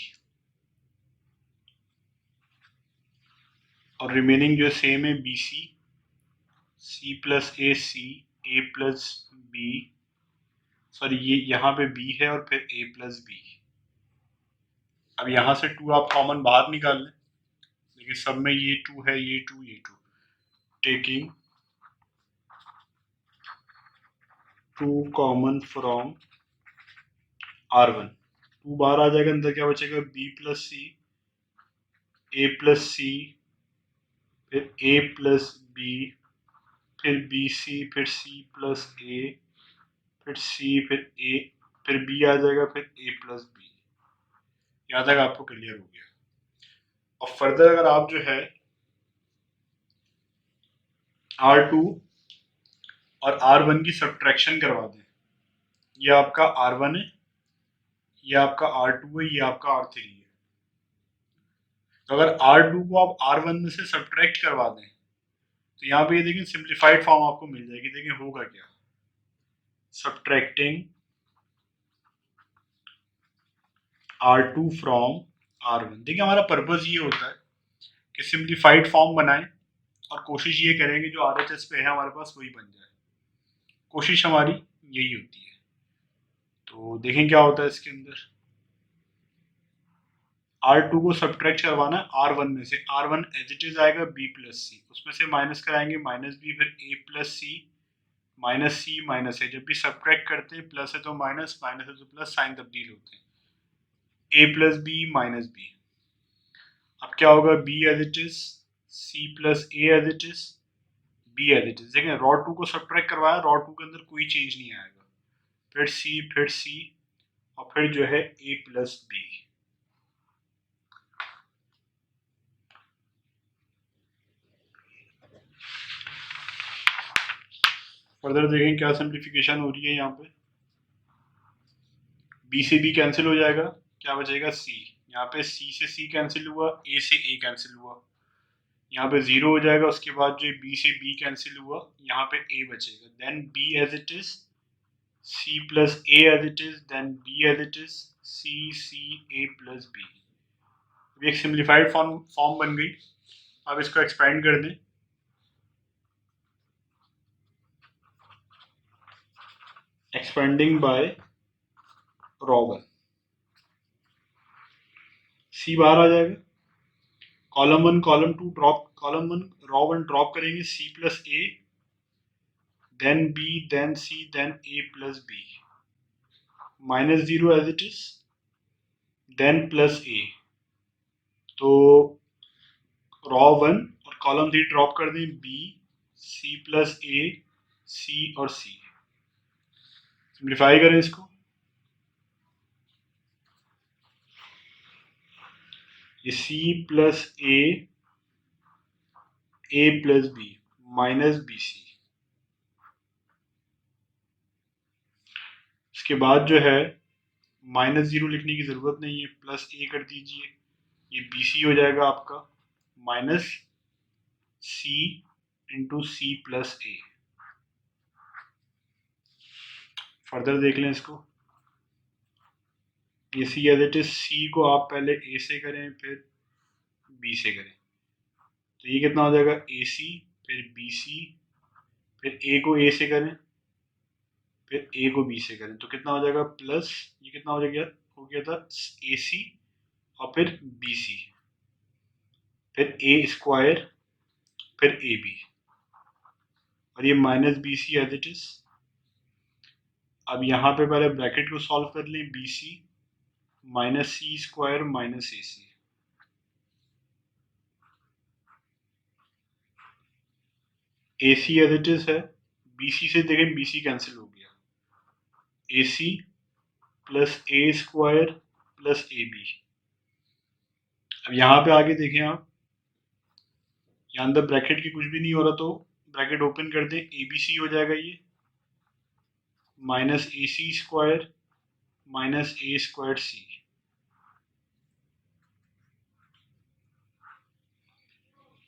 Speaker 1: और रिमेनिंग जो सेम है BC, C plus A plus B, sorry ये यहाँ पे B है और फिर A प्लस B। अब यहाँ से 2 आप कॉमन बाहर निकाल लें, देखिए सब में ये 2 है, ये 2, ये 2, टेकिंग 2 कॉमन फ्रॉम R1, 2 बाहर आ जाएगा, अंदर क्या बचेगा, B plus C, A plus C, फिर A प्लस B, फिर BC, फिर C प्लस A, फिर C, फिर A, फिर B आ जाएगा, फिर A प्लस B। यहाँ तक आपको क्लियर हो गया। और फर्दर अगर आप जो है R2 और R1 की सब्ट्रैक्शन करवा दें, ये आपका R1 है, ये आपका R2 है, ये आपका R3 है। तो अगर R2 को आप R1 में से सब्ट्रैक्ट करवा दें तो यहाँ पे ये देखिए सिंप्लीफाइड फॉर्म आपको मिल जाएगी। देखिए होगा क्या, सब्ट्रैक्टिंग R2 फ्रॉम R1। देखिए हमारा पर्पज ये होता है कि सिंप्लीफाइड फॉर्म बनाएं और कोशिश ये करेंगे जो RHS पे है हमारे पास वही बन जाए। कोशिश हमारी यही होती है। तो देखें क्या होता है इसके अंदर, R2 को सब्ट्रैक्ट करवाना है R1 में से। R1 एज इट इज आएगा B प्लस सी, उसमें से माइनस कराएंगे माइनस B, फिर A plus c, minus C minus A। जब भी सब्ट्रैक्ट करते हैं प्लस है तो माइनस, माइनस है तो प्लस, साइन तब्दील होते हैं। A plus B minus B। अब क्या होगा, B as it is, C plus A as it is, B as it is. देखें रॉ 2 को सब्ट्रैक्ट करवाया, रॉ 2 के अंदर कोई चेंज नहीं आएगा। फिर C, फिर C, और फिर जो है A प्लस B। फर्दर देखें क्या सिंप्लीफिकेशन हो रही है यहाँ पे, B से B कैंसिल हो जाएगा, क्या बचेगा C। यहाँ पे C से C कैंसिल हुआ, A से A कैंसिल हुआ, यहाँ पे 0 हो जाएगा। उसके बाद जो B से B कैंसिल हुआ, यहाँ पे A बचेगा। Then B as it is, C plus A as it is, then B as it is, C A plus B। अभी एक सिंप्लीफाइड फॉर्म बन गई। अब इसको एक्सपेंड कर दें, एक्सपेंडिंग बाय रॉ 1, C बाहर आ जाएगा, column 1 column 2 drop, column 1 raw 1 drop करेंगे, C plus A, then B, then C, then A plus B, minus 0 as it is, then plus A। तो रॉ 1 और कॉलम 3 ड्रॉप कर दें, B, C plus A, C और C। सिंप्लीफाई करें इसको, ये C plus A plus B, minus BC। इसके बाद जो है माइनस 0 लिखने की जरूरत नहीं है, प्लस A कर दीजिए। ये बी सी हो जाएगा आपका माइनस सी इंटू सी प्लस ए। फर्दर देख लें इसको, ये सी एज इट इज, सी को आप पहले ए से करें फिर बी से करें, तो ये कितना हो जाएगा ए सी फिर बी सी, फिर ए को ए से करें फिर ए को बी से करें, तो कितना हो जाएगा प्लस, ये कितना हो गया था ए सी और फिर बी सी, फिर ए स्क्वायर फिर ए बी, और ये minus B C as it is. अब यहाँ पे पहले ब्रैकेट को सॉल्व कर लें, B C minus C square minus A C, A C as it is है, बी सी से देखें बी सी कैंसिल हो गया, A C plus A square plus A B. अब यहाँ पे आगे देखें आप, यहाँ अंदर ब्रैकेट की कुछ भी नहीं हो रहा, तो ब्रैकेट ओपन कर दें, ए बी सी हो जाएगा ये minus A C square minus A square C.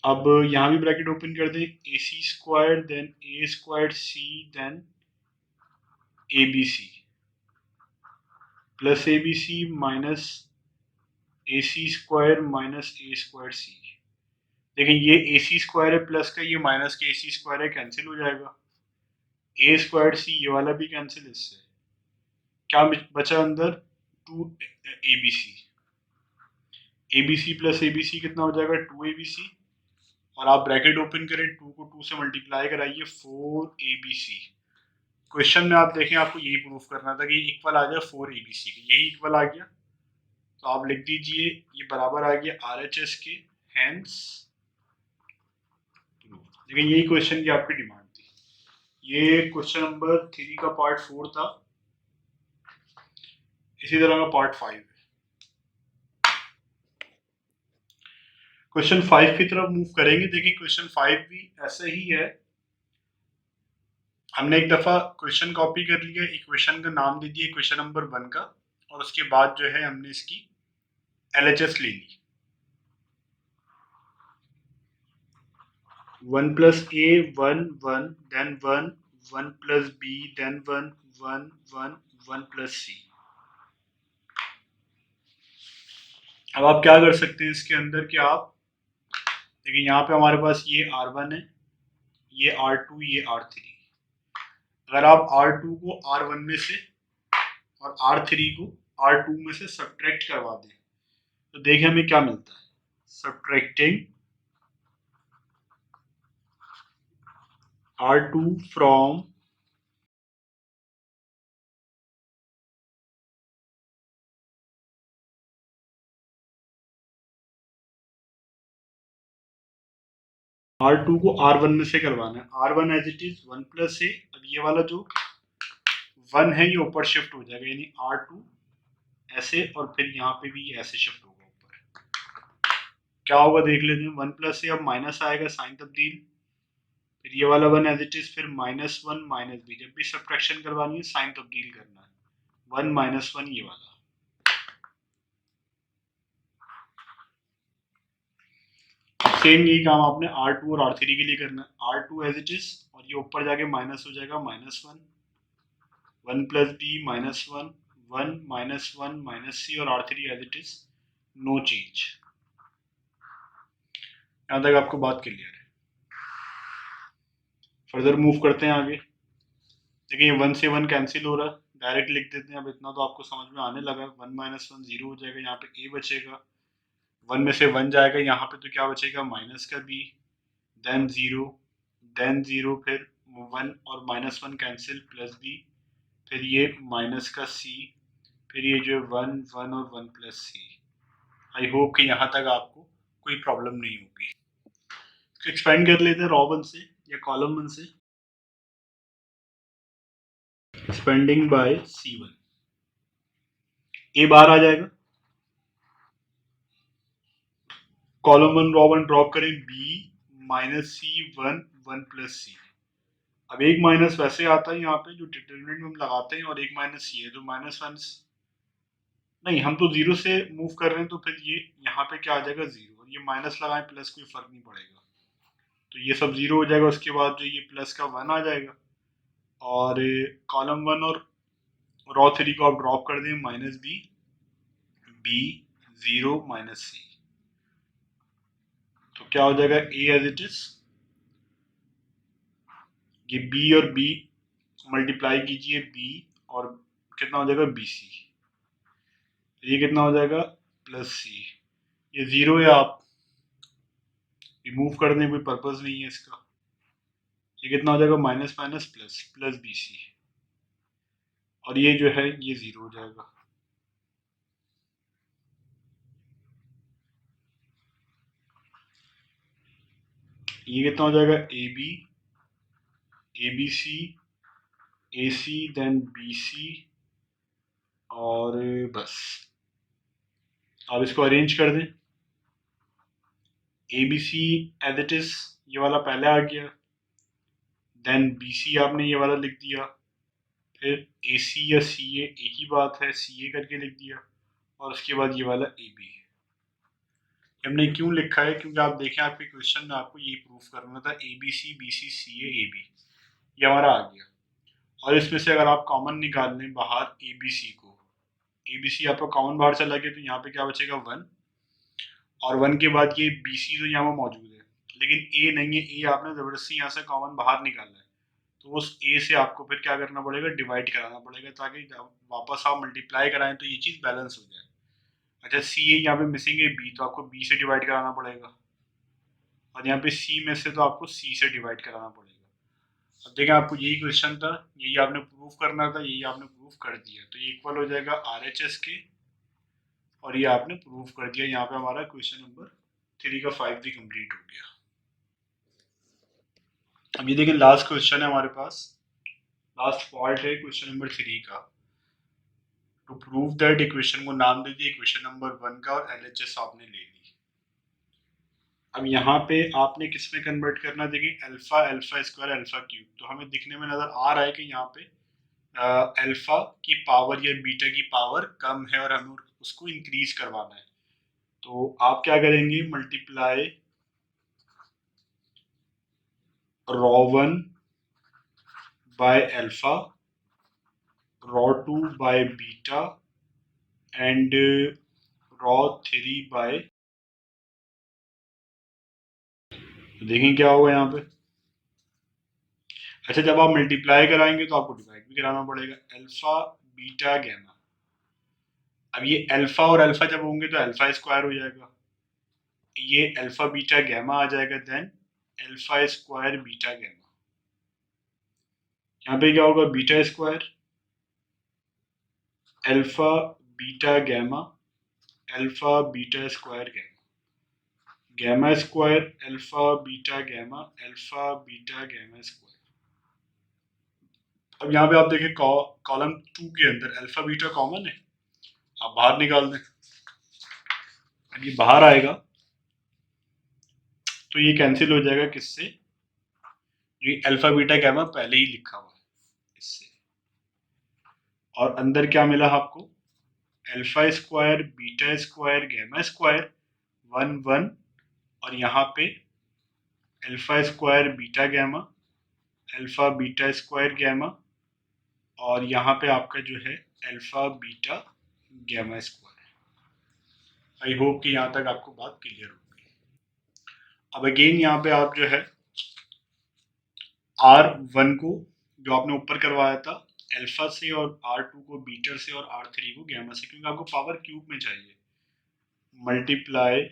Speaker 1: अब यहाँ भी ब्रैकेट ओपन कर दें, A C square then A square C then A B C plus A B C minus A C square minus A square C. देखिए ये ए सी स्क्वायर है प्लस का, ये माइनस के ए सी स्क्वायर है, कैंसिल हो जाएगा, ए स्क्वायर सी ये वाला भी कैंसिल, इससे क्या बचा अंदर two a B c, a B C plus A B c कितना हो जाएगा टू ए बी सी, और आप ब्रैकेट ओपन करें, टू को टू से मल्टीप्लाई कराइए, four a B c. Question में आप देखें आपको यही प्रूफ करना था कि इक्वल आ जाए फोर ए बी सी, यही इक्वल आ गया, तो आप लिख दीजिए ये बराबर आ गया आर एच एस के, हैंस। लेकिन यही क्वेश्चन की आपकी डिमांड थी, ये क्वेश्चन नंबर 3 का पार्ट 4 था, इसी तरह का पार्ट 5 है। क्वेश्चन 5 की तरफ मूव करेंगे। देखिए क्वेश्चन 5 भी ऐसे ही है, हमने एक दफा क्वेश्चन कॉपी कर लिया, इक्वेशन का नाम दे दिया क्वेश्चन नंबर 1 का, और उसके बाद जो है हमने इसकी LHS ले ली, 1 plus A 1 1 then 1 1 plus B then 1 1 1 1 plus C. अब आप क्या कर सकते हैं इसके अंदर कि आप देखिए यहाँ पे हमारे पास ये R1 है, ये R2, ये R3। अगर आप R2 को R1 में से और R3 को R2 में से सब्ट्रैक्ट करवा दें, तो देखिए हमें क्या मिलता है, सब्ट्रैक्टिंग R2 फ्रॉम R2 को R1 में से करवाना है, R1 as it is 1 plus A, अब ये वाला जो 1 है ये ऊपर शिफ्ट हो जाएगा, यानी R2 ऐसे, और फिर यहाँ पे भी ऐसे शिफ्ट होगा ऊपर। क्या होगा देख लेते हैं, 1 प्लस ए, अब माइनस आएगा, साइन तब्दील, फिर ये वाला 1 एज इट इज, फिर माइनस 1 माइनस बी, जब भी सब्ट्रैक्शन करवानी है साइन तब्दील करना है, 1 माइनस 1 ये वाला। सेम यही काम आपने R2 और R3 के लिए करना है, R2 एज इट इज, और ये ऊपर जाके माइनस हो जाएगा, minus 1 1 plus B minus 1 1 minus 1 minus C, और R3 as it is, no change. यहाँ तक आपको बात क्लियर है। फर्दर मूव करते हैं आगे। देखिए 1 से 1 कैंसिल हो रहा है, डायरेक्ट लिख देते हैं, अब इतना तो आपको समझ में आने लगा, 1 माइनस 1 0 हो जाएगा, यहाँ पे ए बचेगा, 1 में से 1 जाएगा यहाँ पे, तो क्या बचेगा माइनस का बी देन 0 फिर 1 और माइनस 1 कैंसिल प्लस बी, फिर ये माइनस का सी, फिर ये जो 1 1 और 1 प्लस सी। आई होप कि यहाँ तक आपको कोई प्रॉब्लम नहीं होगी। एक्सपेंड कर लेते हैं रॉ 1 से या कॉलम 1 से, एक्सपेंडिंग बाय C1, ए बाहर आ जाएगा, कॉलम 1 रॉ 1 ड्रॉप करें, बी माइनस सी 1 1 प्लस सी। अब एक माइनस वैसे आता है यहाँ पे जो डिटरमिनेंट में हम लगाते हैं, और एक माइनस सी है, जो माइनस 1 नहीं, हम तो जीरो से मूव कर रहे हैं, तो फिर ये यहाँ पे क्या आ जाएगा जीरो, और ये माइनस लगाएं प्लस, कोई फर्क नहीं पड़ेगा, तो ये सब जीरो हो जाएगा। उसके बाद जो ये प्लस का वन आ जाएगा, और कॉलम वन और रॉ थ्री को आप ड्रॉप कर दें, minus B, B, zero, minus C, तो क्या हो जाएगा ए एज इट इज। ये बी और बी मल्टीप्लाई कीजिए, बी और कितना हो जाएगा बी सी, ये कितना हो जाएगा प्लस सी, ये जीरो है, आप रिमूव कर दें, कोई पर्पज नहीं है इसका, ये कितना हो जाएगा minus minus plus, plus b c, और ये जो है ये जीरो हो जाएगा। ये कितना हो जाएगा a B c, A c, then b c, और बस आप इसको अरेंज कर दें। A B C as it is, ये वाला पहले आ गया, देन बी सी आपने ये वाला लिख दिया, फिर ए सी या सी ए एक ही बात है, सी ए करके लिख दिया, और उसके बाद ये वाला ए बी। हमने क्यों लिखा है, क्योंकि आप देखें आपके क्वेश्चन में आपको यही प्रूफ करना था, A B C C a B, ये हमारा आ गया। और इसमें से अगर आप कॉमन निकाल लें बाहर ए बी सी को, ए बी सी आपका कॉमन बाहर चला गया, तो यहाँ पे क्या बचेगा वन, और वन के बाद ये बी सी तो यहाँ पर मौजूद है, लेकिन ए नहीं है, ए आपने ज़बरदस्ती यहाँ से कॉमन बाहर निकाला है, तो उस ए से आपको फिर क्या करना पड़ेगा, डिवाइड कराना पड़ेगा, ताकि जब वापस आप मल्टीप्लाई कराएं तो ये चीज़ बैलेंस हो जाए। अच्छा, सी ए यहाँ पे मिसिंग है बी, तो आपको बी से डिवाइड कराना पड़ेगा, और यहाँ पे सी में से तो आपको सी से डिवाइड कराना पड़ेगा। अब देखें, आपको यही क्वेश्चन था, यही आपने प्रूफ करना था, यही आपने प्रूफ कर दिया, तो ये इक्वल हो जाएगा आर एच एस के, और ये आपने प्रूफ कर दिया। यहाँ पे हमारा क्वेश्चन नंबर 3 का 5 भी कंप्लीट हो गया। अब ये देखें, लास्ट क्वेश्चन है हमारे पास, लास्ट पार्ट है क्वेश्चन नंबर 3 का। टू प्रूव दैट इक्वेशन को नाम दे दिए इक्वेशन नंबर 1 का, और एलएचएस आपने ले ली। अब यहाँ पे आपने किस में कन्वर्ट करना, देखिए alpha, alpha square, alpha cube, तो हमें दिखने में नजर आ रहा है कि यहाँ पे अल्फा की पावर या बीटा की पावर कम है, और हमें उसको इंक्रीज करवाना है। तो आप क्या करेंगे, multiply row one by alpha, row two by beta, and row three by, तो देखें क्या होगा यहाँ पे। अच्छा, जब आप मल्टीप्लाई कराएंगे तो आपको डिवाइड भी कराना पड़ेगा, अल्फा बीटा गैमा। अब ये अल्फा और अल्फा जब होंगे तो अल्फा स्क्वायर हो जाएगा, ये अल्फा बीटा गैमा आ जाएगा, then alpha square beta gamma. यहाँ पे क्या होगा, beta square alpha beta gamma, alpha beta square gamma, gamma square alpha beta gamma, alpha beta gamma square. अब यहाँ पे आप देखें, कॉलम टू के अंदर अल्फा बीटा कॉमन है, आप बाहर निकाल दें, अब ये बाहर आएगा तो ये कैंसिल हो जाएगा किससे, ये अल्फा बीटा गैमा पहले ही लिखा हुआ है इससे, और अंदर क्या मिला आपको, alpha square beta square gamma square, one one, और यहाँ पे alpha square beta gamma, alpha beta square gamma, और यहाँ पे आपका जो है alpha beta gamma square. I hope कि यहाँ तक आपको बात क्लियर होगी। अब अगेन यहाँ पे आप जो है आर वन को जो आपने ऊपर करवाया था अल्फा से, और आर टू को बीटा से, और आर थ्री को गैमा से, क्योंकि आपको पावर क्यूब में चाहिए, multiply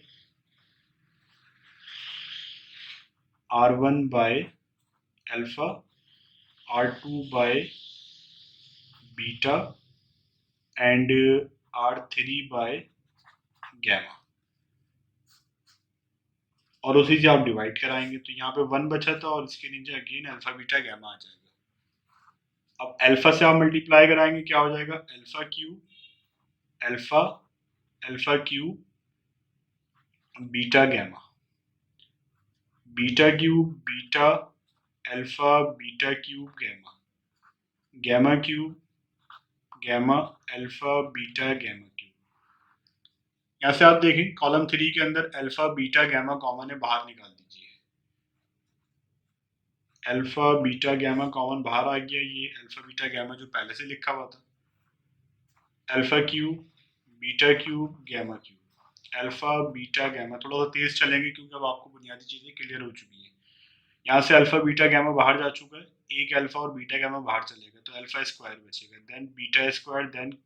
Speaker 1: R one by alpha, R two by beta, and R three by gamma, और उसी से आप डिवाइड कराएंगे, तो यहाँ पे वन बचा था, और इसके नीचे अगेन अल्फा बीटा गैमा आ जाएगा। अब अल्फा से आप मल्टीप्लाई कराएंगे, क्या हो जाएगा, alpha cube alpha, alpha cube beta gamma, beta cube beta alpha beta cube gamma, gamma cube gamma alpha beta gamma cube, यहाँ से आप देखें कॉलम 3 के अंदर अल्फा बीटा गैमा कॉमन है, बाहर निकाल दीजिए। अल्फा बीटा गैमा कॉमन बाहर आ गया, ये अल्फा बीटा गैमा जो पहले से लिखा हुआ था, alpha cube beta cube gamma cube, alpha beta gamma. थोड़ा सा तेज चलेंगे क्योंकि अब आपको बुनियादी चीजें क्लियर हो चुकी हैं। यहाँ से अल्फा बीटा गैमा बाहर जा चुका है, एक अल्फा और बीटा गैमा बाहर चलेगा तो अल्फा स्क्वायर बचेगा, then beta square, then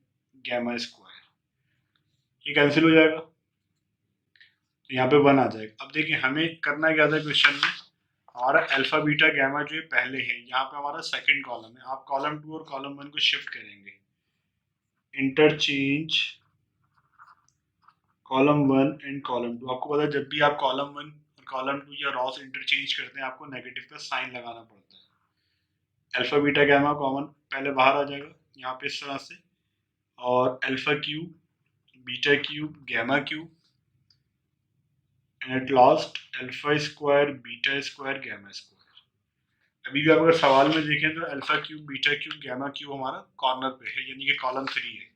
Speaker 1: gamma square, ये कैंसिल हो जाएगा तो यहाँ पे 1 आ जाएगा। अब देखिए हमें करना क्या था क्वेश्चन में, हमारा अल्फा बीटा गैमा जो है पहले है, यहाँ पे हमारा सेकंड कॉलम है। आप कॉलम 2 और कॉलम 1 को शिफ्ट करेंगे, इंटरचेंज कॉलम 1 एंड कॉलम 2। आपको पता है जब भी आप कॉलम 1 और कॉलम 2 या रॉ से इंटरचेंज करते हैं आपको नेगेटिव का साइन लगाना पड़ता है। अल्फा बीटा गैमा कॉमन पहले बाहर आ जाएगा यहाँ पे इस तरह से, और alpha cube beta cube gamma cube, and at last alpha square beta square gamma square. अभी भी आप अगर सवाल में देखें तो alpha cube beta cube gamma cube हमारा कॉर्नर पे है, यानी कि कॉलम 3 है।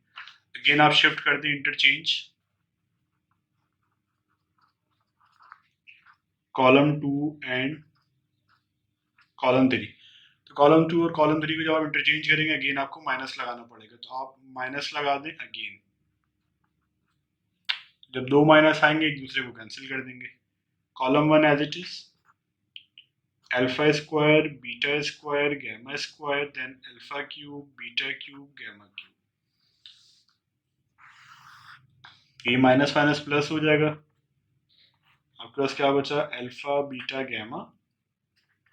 Speaker 1: अगेन आप शिफ्ट कर दें इंटरचेंज कॉलम 2 एंड कॉलम 3, तो कॉलम 2 और कॉलम 3 को जब आप इंटरचेंज करेंगे अगेन आपको माइनस लगाना पड़ेगा, तो आप माइनस लगा दें अगेन। जब दो माइनस आएंगे एक दूसरे को कैंसिल कर देंगे। Column 1 as it is alpha square beta square gamma square, then alpha cube beta cube gamma cube, ये माइनस माइनस प्लस हो जाएगा। आपके पास क्या बचा, alpha beta gamma,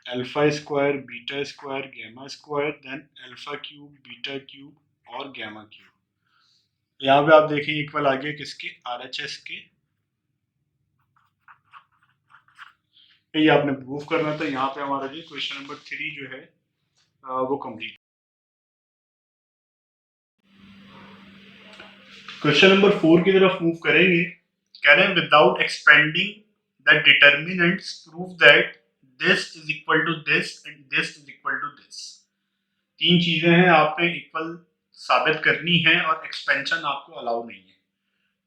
Speaker 1: alpha square beta square gamma square, then alpha cube beta cube और गैमा क्यूब। यहाँ पे आप देखें इक्वल आ गया किसके, आरएचएस के। ये आपने प्रूफ करना था। यहाँ पे हमारा जो क्वेश्चन नंबर 3 जो है वो कंप्लीट। क्वेश्चन नंबर 4 की तरफ मूव करेंगे। कह रहे हैं without expanding the determinants prove that this is equal to this and this is equal to this. तीन चीजें हैं आपने इक्वल साबित करनी है और एक्सपेंशन आपको अलाउ नहीं है।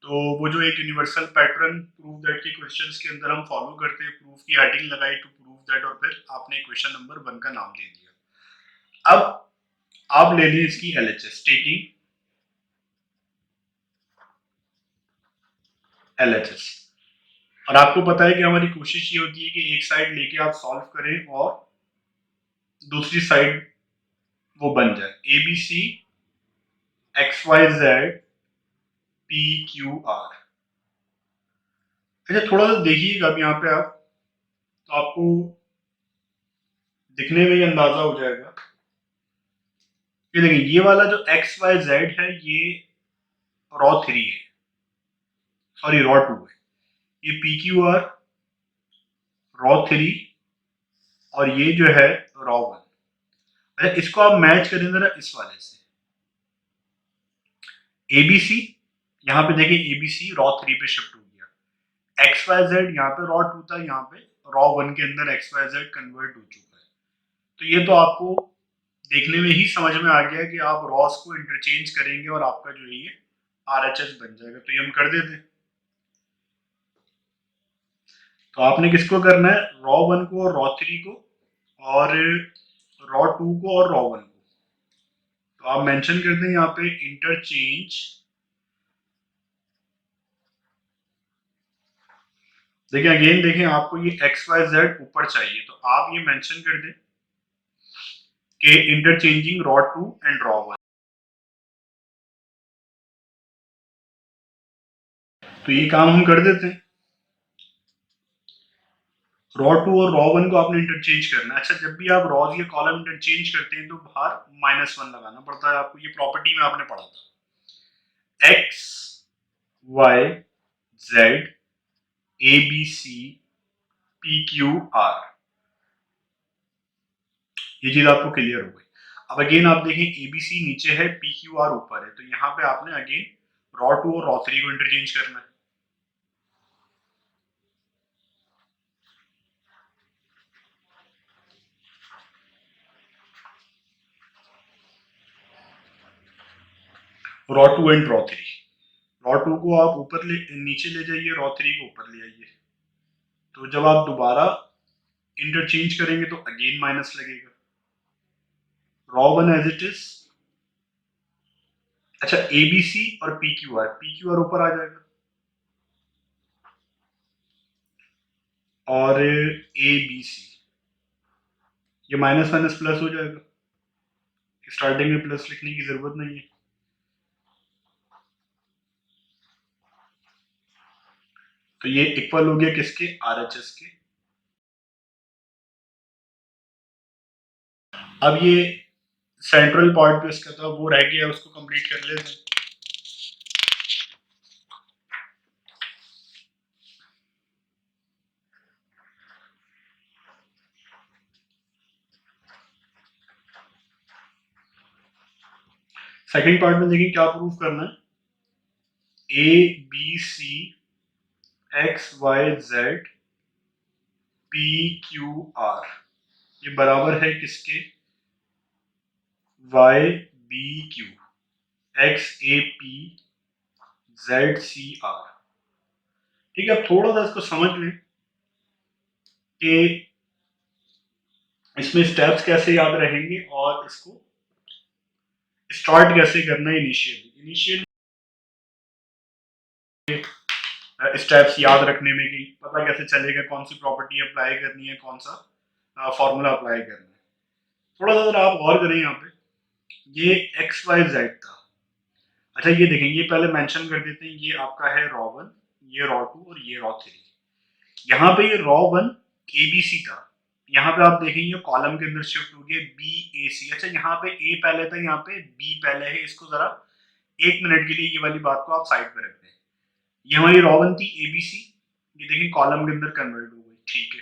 Speaker 1: तो वो जो एक यूनिवर्सल पैटर्न प्रूव दैट के क्वेश्चंस के अंदर हम फॉलो करते हैं, प्रूफ की हेडिंग लगाई टू प्रूव दैट और फिर आपने क्वेश्चन नंबर 1 का नाम दे दिया। अब आप ले ली इसकी एलएचएस, टेकिंग एलएचएस। और आपको पता है कि हमारी कोशिश ये होती है कि एक साइड लेके आप सॉल्व करें और दूसरी साइड वो बन जाए a b c x y z p q r. अच्छा थोड़ा सा देखिएगा अब यहाँ पे आप, तो आपको दिखने में ही अंदाजा हो जाएगा। ये देखिए ये वाला जो एक्स वाई जेड है ये रॉ 3 है, सॉरी रॉ 2 है। ये पी क्यू आर रॉ 3 और ये जो है रॉ 1। अच्छा इसको आप मैच करें जरा इस वाले से, एबीसी यहाँ पे देखिए एबीसी रॉ 3 पे शिफ्ट हो गया, एक्स वाई जेड यहाँ पे रॉ 2 था, यहाँ पे रॉ 1 के अंदर एक्स वाई जेड कन्वर्ट हो चुका है। तो ये तो आपको देखने में ही समझ में आ गया कि आप रॉस को इंटरचेंज करेंगे और आपका जो है ये आरएचएस बन जाएगा। तो ये हम कर देते हैं। तो आपने किसको करना है, रॉ 1 को और रॉ 3 को और रॉ 2 को और रॉ 1 को। तो आप मेंशन करते हैं यहाँ पे इंटरचेंज, देखिए अगेन देखें आपको ये एक्स वाई जेड ऊपर चाहिए तो आप ये मेंशन कर दें कि इंटरचेंजिंग रॉ 2 एंड रॉ 1। तो ये काम हम कर देते हैं। रॉ 2 और रॉ 1 को आपने इंटरचेंज करना है। अच्छा जब भी आप रॉज या कॉलम इंटरचेंज करते हैं तो बाहर -1 लगाना पड़ता है आपको, ये प्रॉपर्टी में आपने पढ़ा था। X y z a B c p q r, ये चीज आपको क्लियर हो गई। अब अगेन आप देखें एबीसी नीचे है पी क्यू आर ऊपर है, तो यहाँ पे आपने अगेन रॉ 2 और रॉ 3 को इंटरचेंज करना है। रॉ 2 एंड रॉ 3, रॉ 2 को आप ऊपर नीचे ले जाइए, रॉ 3 को ऊपर ले आइए। तो जब आप दोबारा इंटरचेंज करेंगे तो अगेन माइनस लगेगा। Row 1 as it is. अच्छा, ABC और PQR ऊपर आ जाएगा और ABC ये माइनस माइनस प्लस हो जाएगा। स्टार्टिंग में प्लस लिखने की जरूरत नहीं है। तो ये इक्वल हो गया किसके? RHS के। अब ये सेंट्रल पार्ट जो इसका था वो रह गया, उसको कंप्लीट कर लेते हैं। सेकंड पार्ट में देखिए क्या प्रूफ करना है। ABC XYZ PQR ये बराबर है किसके? YBQ XAP ZCR। ठीक है, अब थोड़ा सा इसको समझ लें कि इसमें स्टेप्स कैसे याद रहेंगे और इसको स्टार्ट कैसे करना है। इनिशियली स्टेप्स याद रखने में कि पता कैसे चलेगा कौन सी प्रॉपर्टी अप्लाई करनी है, कौन सा फॉर्मूला अप्लाई करना है। थोड़ा सा अगर आप गौर करें यहाँ पे, ये XYZ था। अच्छा ये देखें, ये पहले मेंशन कर देते हैं, ये आपका है रॉ 1, ये रॉ 2 और ये रॉ 3। यहाँ पे ये रॉ 1 ABC था, यहाँ पे आप देखेंगे कॉलम के अंदर शिफ्ट हो गया BAC। अच्छा यहाँ पे A पहले था, यहाँ पे B पहले है। इसको जरा 1 मिनट के लिए ये वाली बात को आप साइड पे रखते हैं। ये हमारी रॉ 1 थी ABC, ये देखिए कॉलम के अंदर कन्वर्ट हो गई। ठीक है,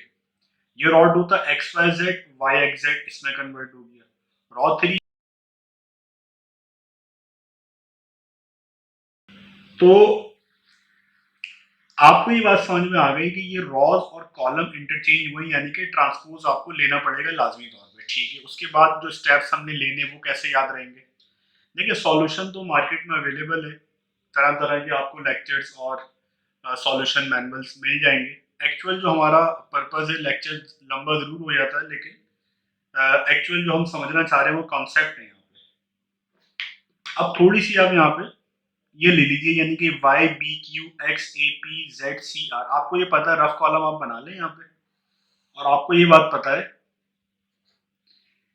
Speaker 1: ये रॉ 2 था XYZ YXZ, इसमें कन्वर्ट हो गया। रॉ 3 तो आपको ये बात समझ में आ गई कि ये रॉज और कॉलम इंटरचेंज हुए, यानी कि ट्रांसपोज आपको लेना पड़ेगा लाजमी तौर पे। ठीक है, उसके बाद जो स्टेप्स हमने लेने वो कैसे याद रहेंगे। देखिए सॉल्यूशन तो मार्केट में अवेलेबल है, तरह तरह के आपको लेक्चर्स और सॉल्यूशन मैनुअल्स मिल जाएंगे। एक्चुअल जो हमारा पर्पस है, लेक्चर लंबा जरूर हो जाता है, लेकिन एक्चुअल जो हम समझना चाह रहे हैं वो कॉन्सेप्ट है यहाँ पे। अब थोड़ी सी आप यहाँ पे ये ले लीजिए, यानी कि YBQXAPZCR। आपको ये पता है, रफ कॉलम आप बना लें यहाँ पे। और आपको ये बात पता है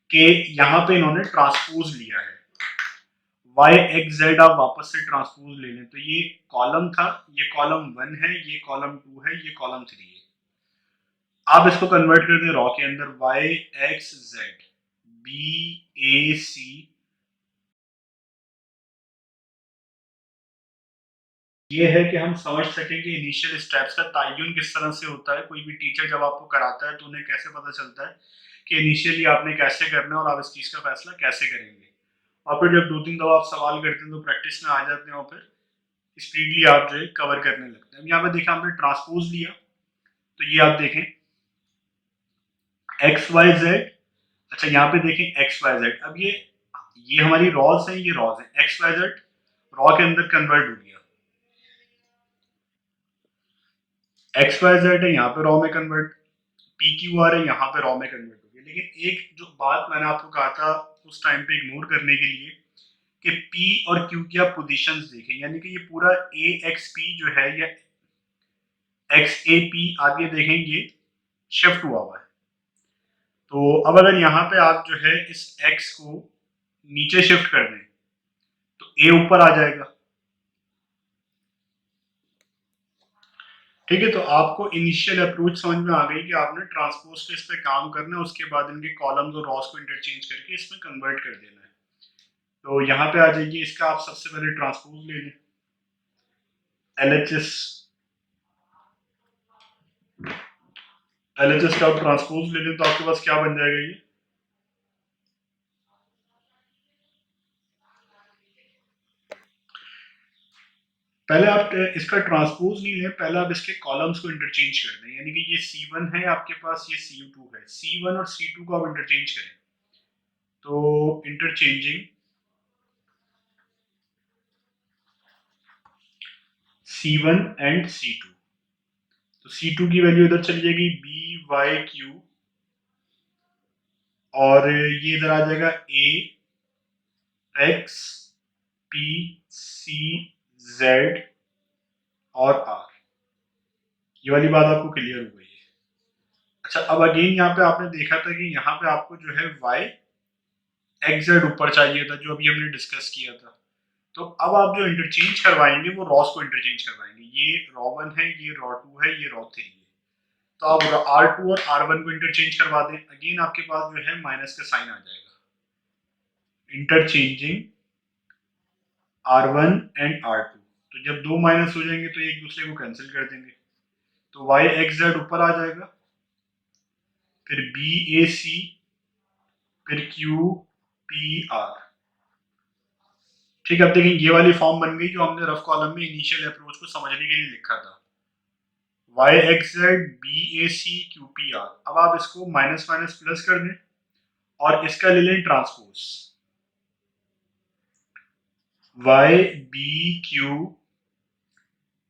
Speaker 1: कि यहाँ पे इन्होंने ट्रांसपोज लिया है, YXZ आप वापस से ट्रांसपोज ले लें। तो ये कॉलम था, ये कॉलम 1 है, ये कॉलम 2 है, ये कॉलम 3 है। आप इसको कन्वर्ट कर दें रॉ के अंदर, YXZ BAC। ये है कि हम समझ सकें कि इनिशियल स्टेप्स का तयन किस तरह से होता है। कोई भी टीचर जब आपको कराता है तो उन्हें कैसे पता चलता है कि इनिशियली आपने कैसे करना है और आप इस चीज़ का फैसला कैसे करेंगे। और फिर जब 2-3 दफा आप सवाल करते हैं तो प्रैक्टिस में आ जाते हैं और फिर स्पीडली आप जो है कवर करने लगते हैं। यहाँ पे देखें आपने ट्रांसपोज लिया, तो ये आप देखें XYZ। अच्छा यहाँ पे देखें XYZ। अब ये हमारी रॉज है, ये रॉज है। XYZ रॉ के अंदर कन्वर्ट हो गया, XYZ है यहाँ पे रॉ में कन्वर्ट, PQR है यहाँ पे रॉ में कन्वर्ट हो गया। लेकिन एक जो बात मैंने आपको कहा था उस टाइम पे इग्नोर करने के लिए, कि P और Q की आप पोजीशंस देखें, यानी कि ये पूरा AXP जो है या XAP आप ये देखेंगे शिफ्ट हुआ हुआ है। तो अब अगर यहाँ पे आप जो है इस X को नीचे शिफ्ट कर दें तो A ऊपर आ जाएगा। ठीक है, तो आपको इनिशियल अप्रोच समझ में आ गई कि आपने ट्रांसपोज पे इस पे काम करना है, उसके बाद इनके कॉलम्स और रॉस को इंटरचेंज करके इसमें कन्वर्ट कर देना है। तो यहाँ पे आ जाइए, इसका आप सबसे पहले ट्रांसपोज ले लें, LHS का आप ट्रांसपोज ले लें तो आपके पास क्या बन जाएगा। ये पहले आप इसका ट्रांसपोज नहीं लें, पहले आप इसके कॉलम्स को इंटरचेंज कर दें। यानी कि ये C1 है आपके पास, ये C2 है, C1 और C2 को आप इंटरचेंज करें। तो इंटरचेंजिंग C1 एंड C2। तो C2 की वैल्यू इधर चली जाएगी BYQ, और ये इधर आ जाएगा AXPCZ और R। ये वाली बात आपको क्लियर हो गई है। अच्छा, अब अगेन यहाँ पे आपने देखा था कि यहाँ पे आपको जो है YXZ ऊपर चाहिए था, जो अभी हमने डिस्कस किया था। तो अब आप जो इंटरचेंज करवाएंगे वो रॉस को इंटरचेंज करवाएंगे। ये रॉ1 है, ये रॉ2 है, ये रॉ3 है। तो आप R2 और R1 को इंटरचेंज करवा दें, अगेन आपके पास जो है माइनस का साइन आ जाएगा। इंटरचेंजिंग R1 एंड R2, तो जब दो माइनस हो जाएंगे तो एक दूसरे को कैंसिल कर देंगे, तो YXZ ऊपर आ जाएगा, फिर BAC, फिर QPR। ठीक है, अब देखिए ये वाली फॉर्म बन गई जो हमने रफ कॉलम में इनिशियल अप्रोच को समझने के लिए लिखा था, YXZ BAC QPR। अब आप इसको माइनस माइनस प्लस कर दें और इसका ले लें ट्रांसपोज,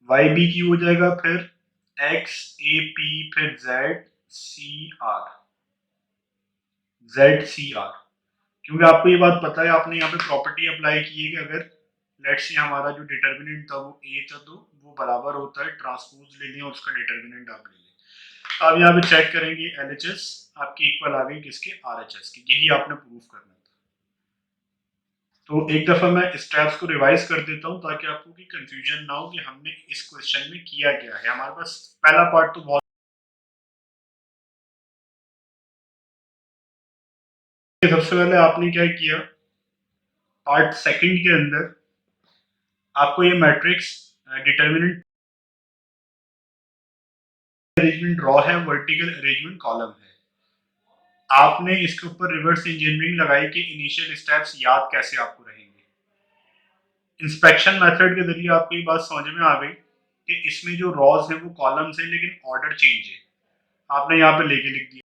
Speaker 1: YBQ हो जाएगा, फिर XAP, फिर ZCR। क्योंकि आपको ये बात पता है, आपने यहाँ पे प्रॉपर्टी अप्लाई की है कि अगर लेट्स से हमारा जो डिटर्मिनेंट था वो A था, तो वो बराबर होता है ट्रांसपोज ले लें और उसका डिटर्मिनेंट आप ले लें। तो आप यहाँ पे चेक करेंगे LHS आपकी इक्वल आ गई किसके, RHS की। यही आपने प्रूफ करना था। तो एक दफा मैं स्टेप्स को रिवाइज कर देता हूँ ताकि आपको की कंफ्यूजन ना हो कि हमने इस क्वेश्चन में किया क्या है। हमारे पास पहला पार्ट तो बहुत, सबसे पहले आपने क्या किया, पार्ट सेकंड के अंदर आपको ये मैट्रिक्स डिटर्मिनेंट अरेंजमेंट रॉ है, वर्टिकल अरेंजमेंट कॉलम है। आपने इसके ऊपर रिवर्स इंजीनियरिंग लगाई कि इनिशियल स्टेप्स याद कैसे आपको रहेंगे। इंस्पेक्शन मेथड के जरिए आपको ये बात समझ में आ गई कि इसमें जो रॉज है वो कॉलम्स है लेकिन ऑर्डर चेंज है। आपने यहाँ पे लेके लिख दिया,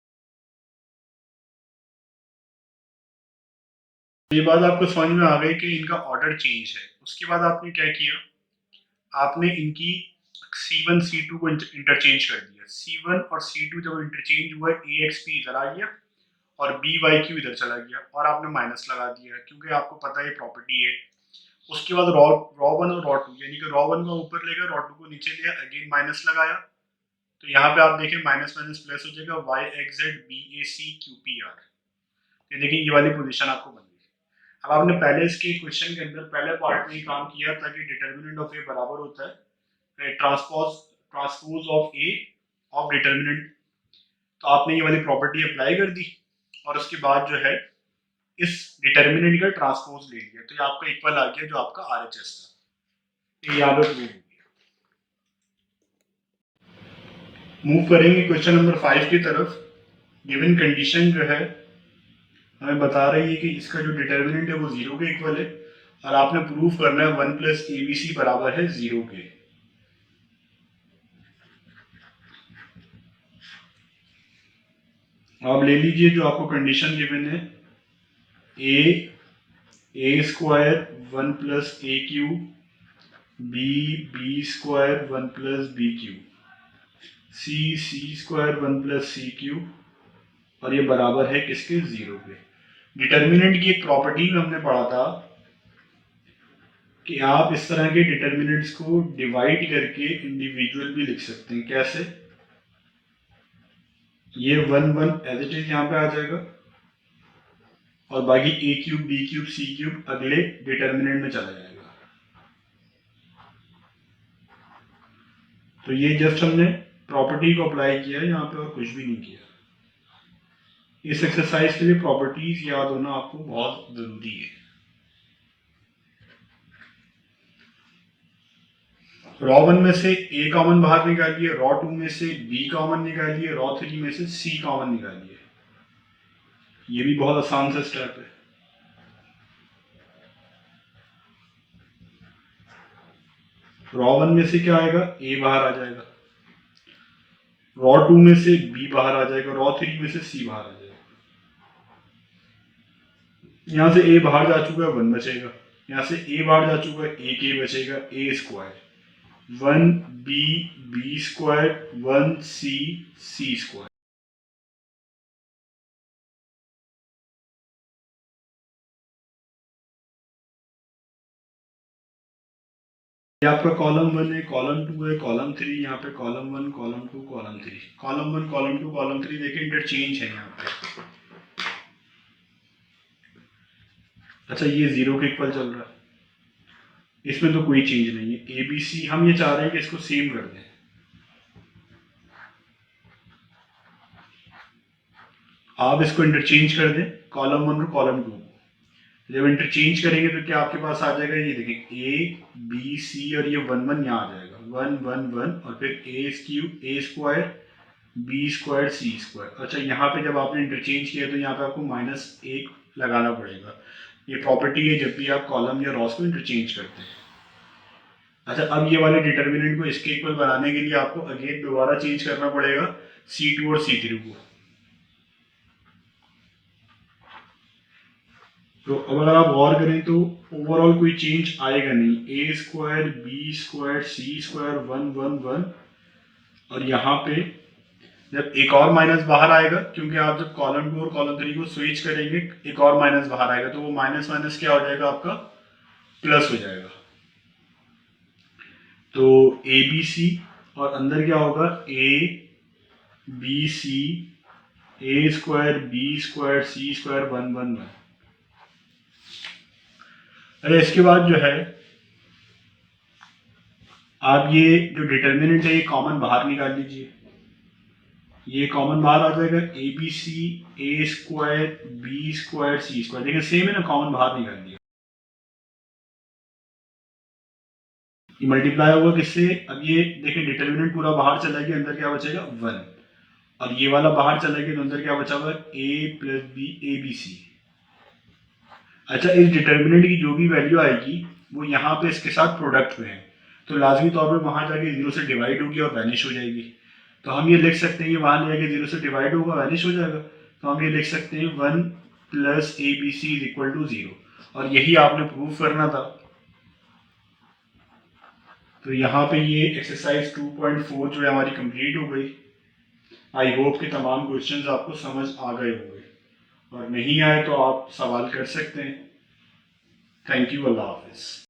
Speaker 1: ये बात आपको समझ में आ गई कि इनका ऑर्डर चेंज है। उसके बाद आपने क्या किया, आपने इनकी C1 C2 को इंटरचेंज कर दिया। C1 और C2 जब इंटरचेंज हुआ, AXP इधर आ गया और BYQ इधर चला गया, और आपने माइनस लगा दिया क्योंकि आपको पता है प्रॉपर्टी है। उसके बाद रॉ1 और रॉ2, यानी कि रॉ1 को ऊपर लेकर रॉ2 को नीचे लिया, अगेन माइनस लगाया, तो यहाँ पे आप देखें माइनस माइनस प्लस हो जाएगा, YXZ BAC QPR। ये देखिए ये वाली पोजीशन आपको बन गई। अब आपने पहले इसके क्वेश्चन के अंदर पहले पार्ट में काम किया था कि डिटर्मिनेंट ऑफ ए बराबर होता है transpose of A of determinant. तो आपने ये वाली प्रॉपर्टी अप्लाई कर दी और उसके बाद जो है इस डिटर्मिनेंट का ट्रांसपोज ले लिया, तो ये आपका इक्वल आ गया जो आपका RHS था। ये यहाँ पे प्रूव हो गया। मूव करेंगे क्वेश्चन नंबर 5 की तरफ। गिवन कंडीशन जो है हमें बता रही है कि इसका जो डिटर्मिनेंट है वो 0 के इक्वल है, और आपने प्रूव करना है 1 प्लस ABC बराबर है 0 के। आप ले लीजिए जो आपको कंडीशन गिवन है, A square 1 plus AQ, B square 1 plus BQ, C square 1 plus CQ, और ये बराबर है किसके, 0 के। डिटर्मिनेंट की एक प्रॉपर्टी में हमने पढ़ा था कि आप इस तरह के डिटर्मिनेंट्स को डिवाइड करके इंडिविजुअल भी लिख सकते हैं। कैसे, ये 1 एज इट इज यहाँ पे आ जाएगा और बाकी A³ B³ C³ अगले डिटर्मिनेंट में चला जाएगा। तो ये जस्ट हमने प्रॉपर्टी को अप्लाई किया है यहाँ पे और कुछ भी नहीं किया। इस एक्सरसाइज के लिए प्रॉपर्टीज याद होना आपको बहुत जरूरी है। रॉ1 में से A कॉमन बाहर निकालिए, रॉ2 में से B कॉमन निकालिए, रॉ3 में से C कॉमन निकालिए। ये भी बहुत आसान सा स्टेप है। रॉ1 में से क्या आएगा, A बाहर आ जाएगा, रॉ2 में से B बाहर आ जाएगा, रॉ3 में से C बाहर आ जाएगा। यहाँ से A बाहर जा चुका है 1 बचेगा, यहाँ से A बाहर जा चुका है 1 A बचेगा, A square. 1b b square 1c c square. ये आपका कॉलम 1 है, कॉलम 2 है, कॉलम 3, यहाँ पे column 1 column 2 column 3, column 1 column 2 column 3 देखिए इंटरचेंज है यहाँ पे। अच्छा ये 0 के इक्वल चल रहा है, इसमें तो कोई चेंज नहीं है। ए बी सी हम ये चाह रहे हैं कि इसको सेम कर दें। आप इसको इंटरचेंज कर दें, कॉलम 1 और कॉलम 2। जब इंटरचेंज करेंगे तो क्या आपके पास आ जाएगा, ये देखिए ए बी सी और ये 1 1 यहाँ आ जाएगा, 1 1 1 और फिर ए square b square c square. अच्छा यहाँ पे जब आपने इंटरचेंज किया तो यहाँ पे आपको -1 लगाना पड़ेगा। ये प्रॉपर्टी है जब भी आप कॉलम या रॉस को इंटरचेंज करते हैं। अच्छा अब ये वाले डिटर्मिनेंट को इसके इक्वल बनाने के लिए आपको अगेन दोबारा चेंज करना पड़ेगा C2 और C3 को। तो अब अगर आप गौर करें तो ओवरऑल कोई चेंज आएगा नहीं। ए square b square c square 1 1 1 और यहाँ पे जब एक और माइनस बाहर आएगा, क्योंकि आप जब कॉलम 2 और कॉलम 3 को स्विच करेंगे एक और माइनस बाहर आएगा, तो वो माइनस माइनस क्या हो जाएगा आपका प्लस हो जाएगा। तो ए बी सी और अंदर क्या होगा a B c a square b square c square 1 1 1। अरे इसके बाद जो है आप ये जो डिटर्मिनेंट है ये कॉमन बाहर निकाल लीजिए। ये कॉमन बाहर आ जाएगा a B c a square b square c square. देखिए सेम है ना, कॉमन बाहर निकाल दिया। ये मल्टीप्लाई होगा किससे, अब ये देखिए डिटर्मिनेंट पूरा बाहर चला गया, अंदर क्या बचेगा 1 और ये वाला बाहर चला गया तो अंदर क्या बचा हुआ A plus B A B C. अच्छा इस डिटर्मिनेंट की जो भी वैल्यू आएगी वो यहाँ पे इसके साथ प्रोडक्ट में है, तो लाजमी तौर पे वहाँ जाके 0 से डिवाइड होगी और वैनिश हो जाएगी। तो हम ये लिख सकते हैं कि वहाँ जाके 0 से डिवाइड होगा वैनिश हो जाएगा, तो हम ये लिख सकते हैं 1 plus A B c is equal to 0 और यही आपने प्रूव करना था। तो यहाँ पे ये एक्सरसाइज 2.4 जो है हमारी कंप्लीट हो गई। आई होप कि तमाम क्वेश्चंस आपको समझ आ गए होंगे, और नहीं आए तो आप सवाल कर सकते हैं। थैंक यू, अल्लाह हाफिज़।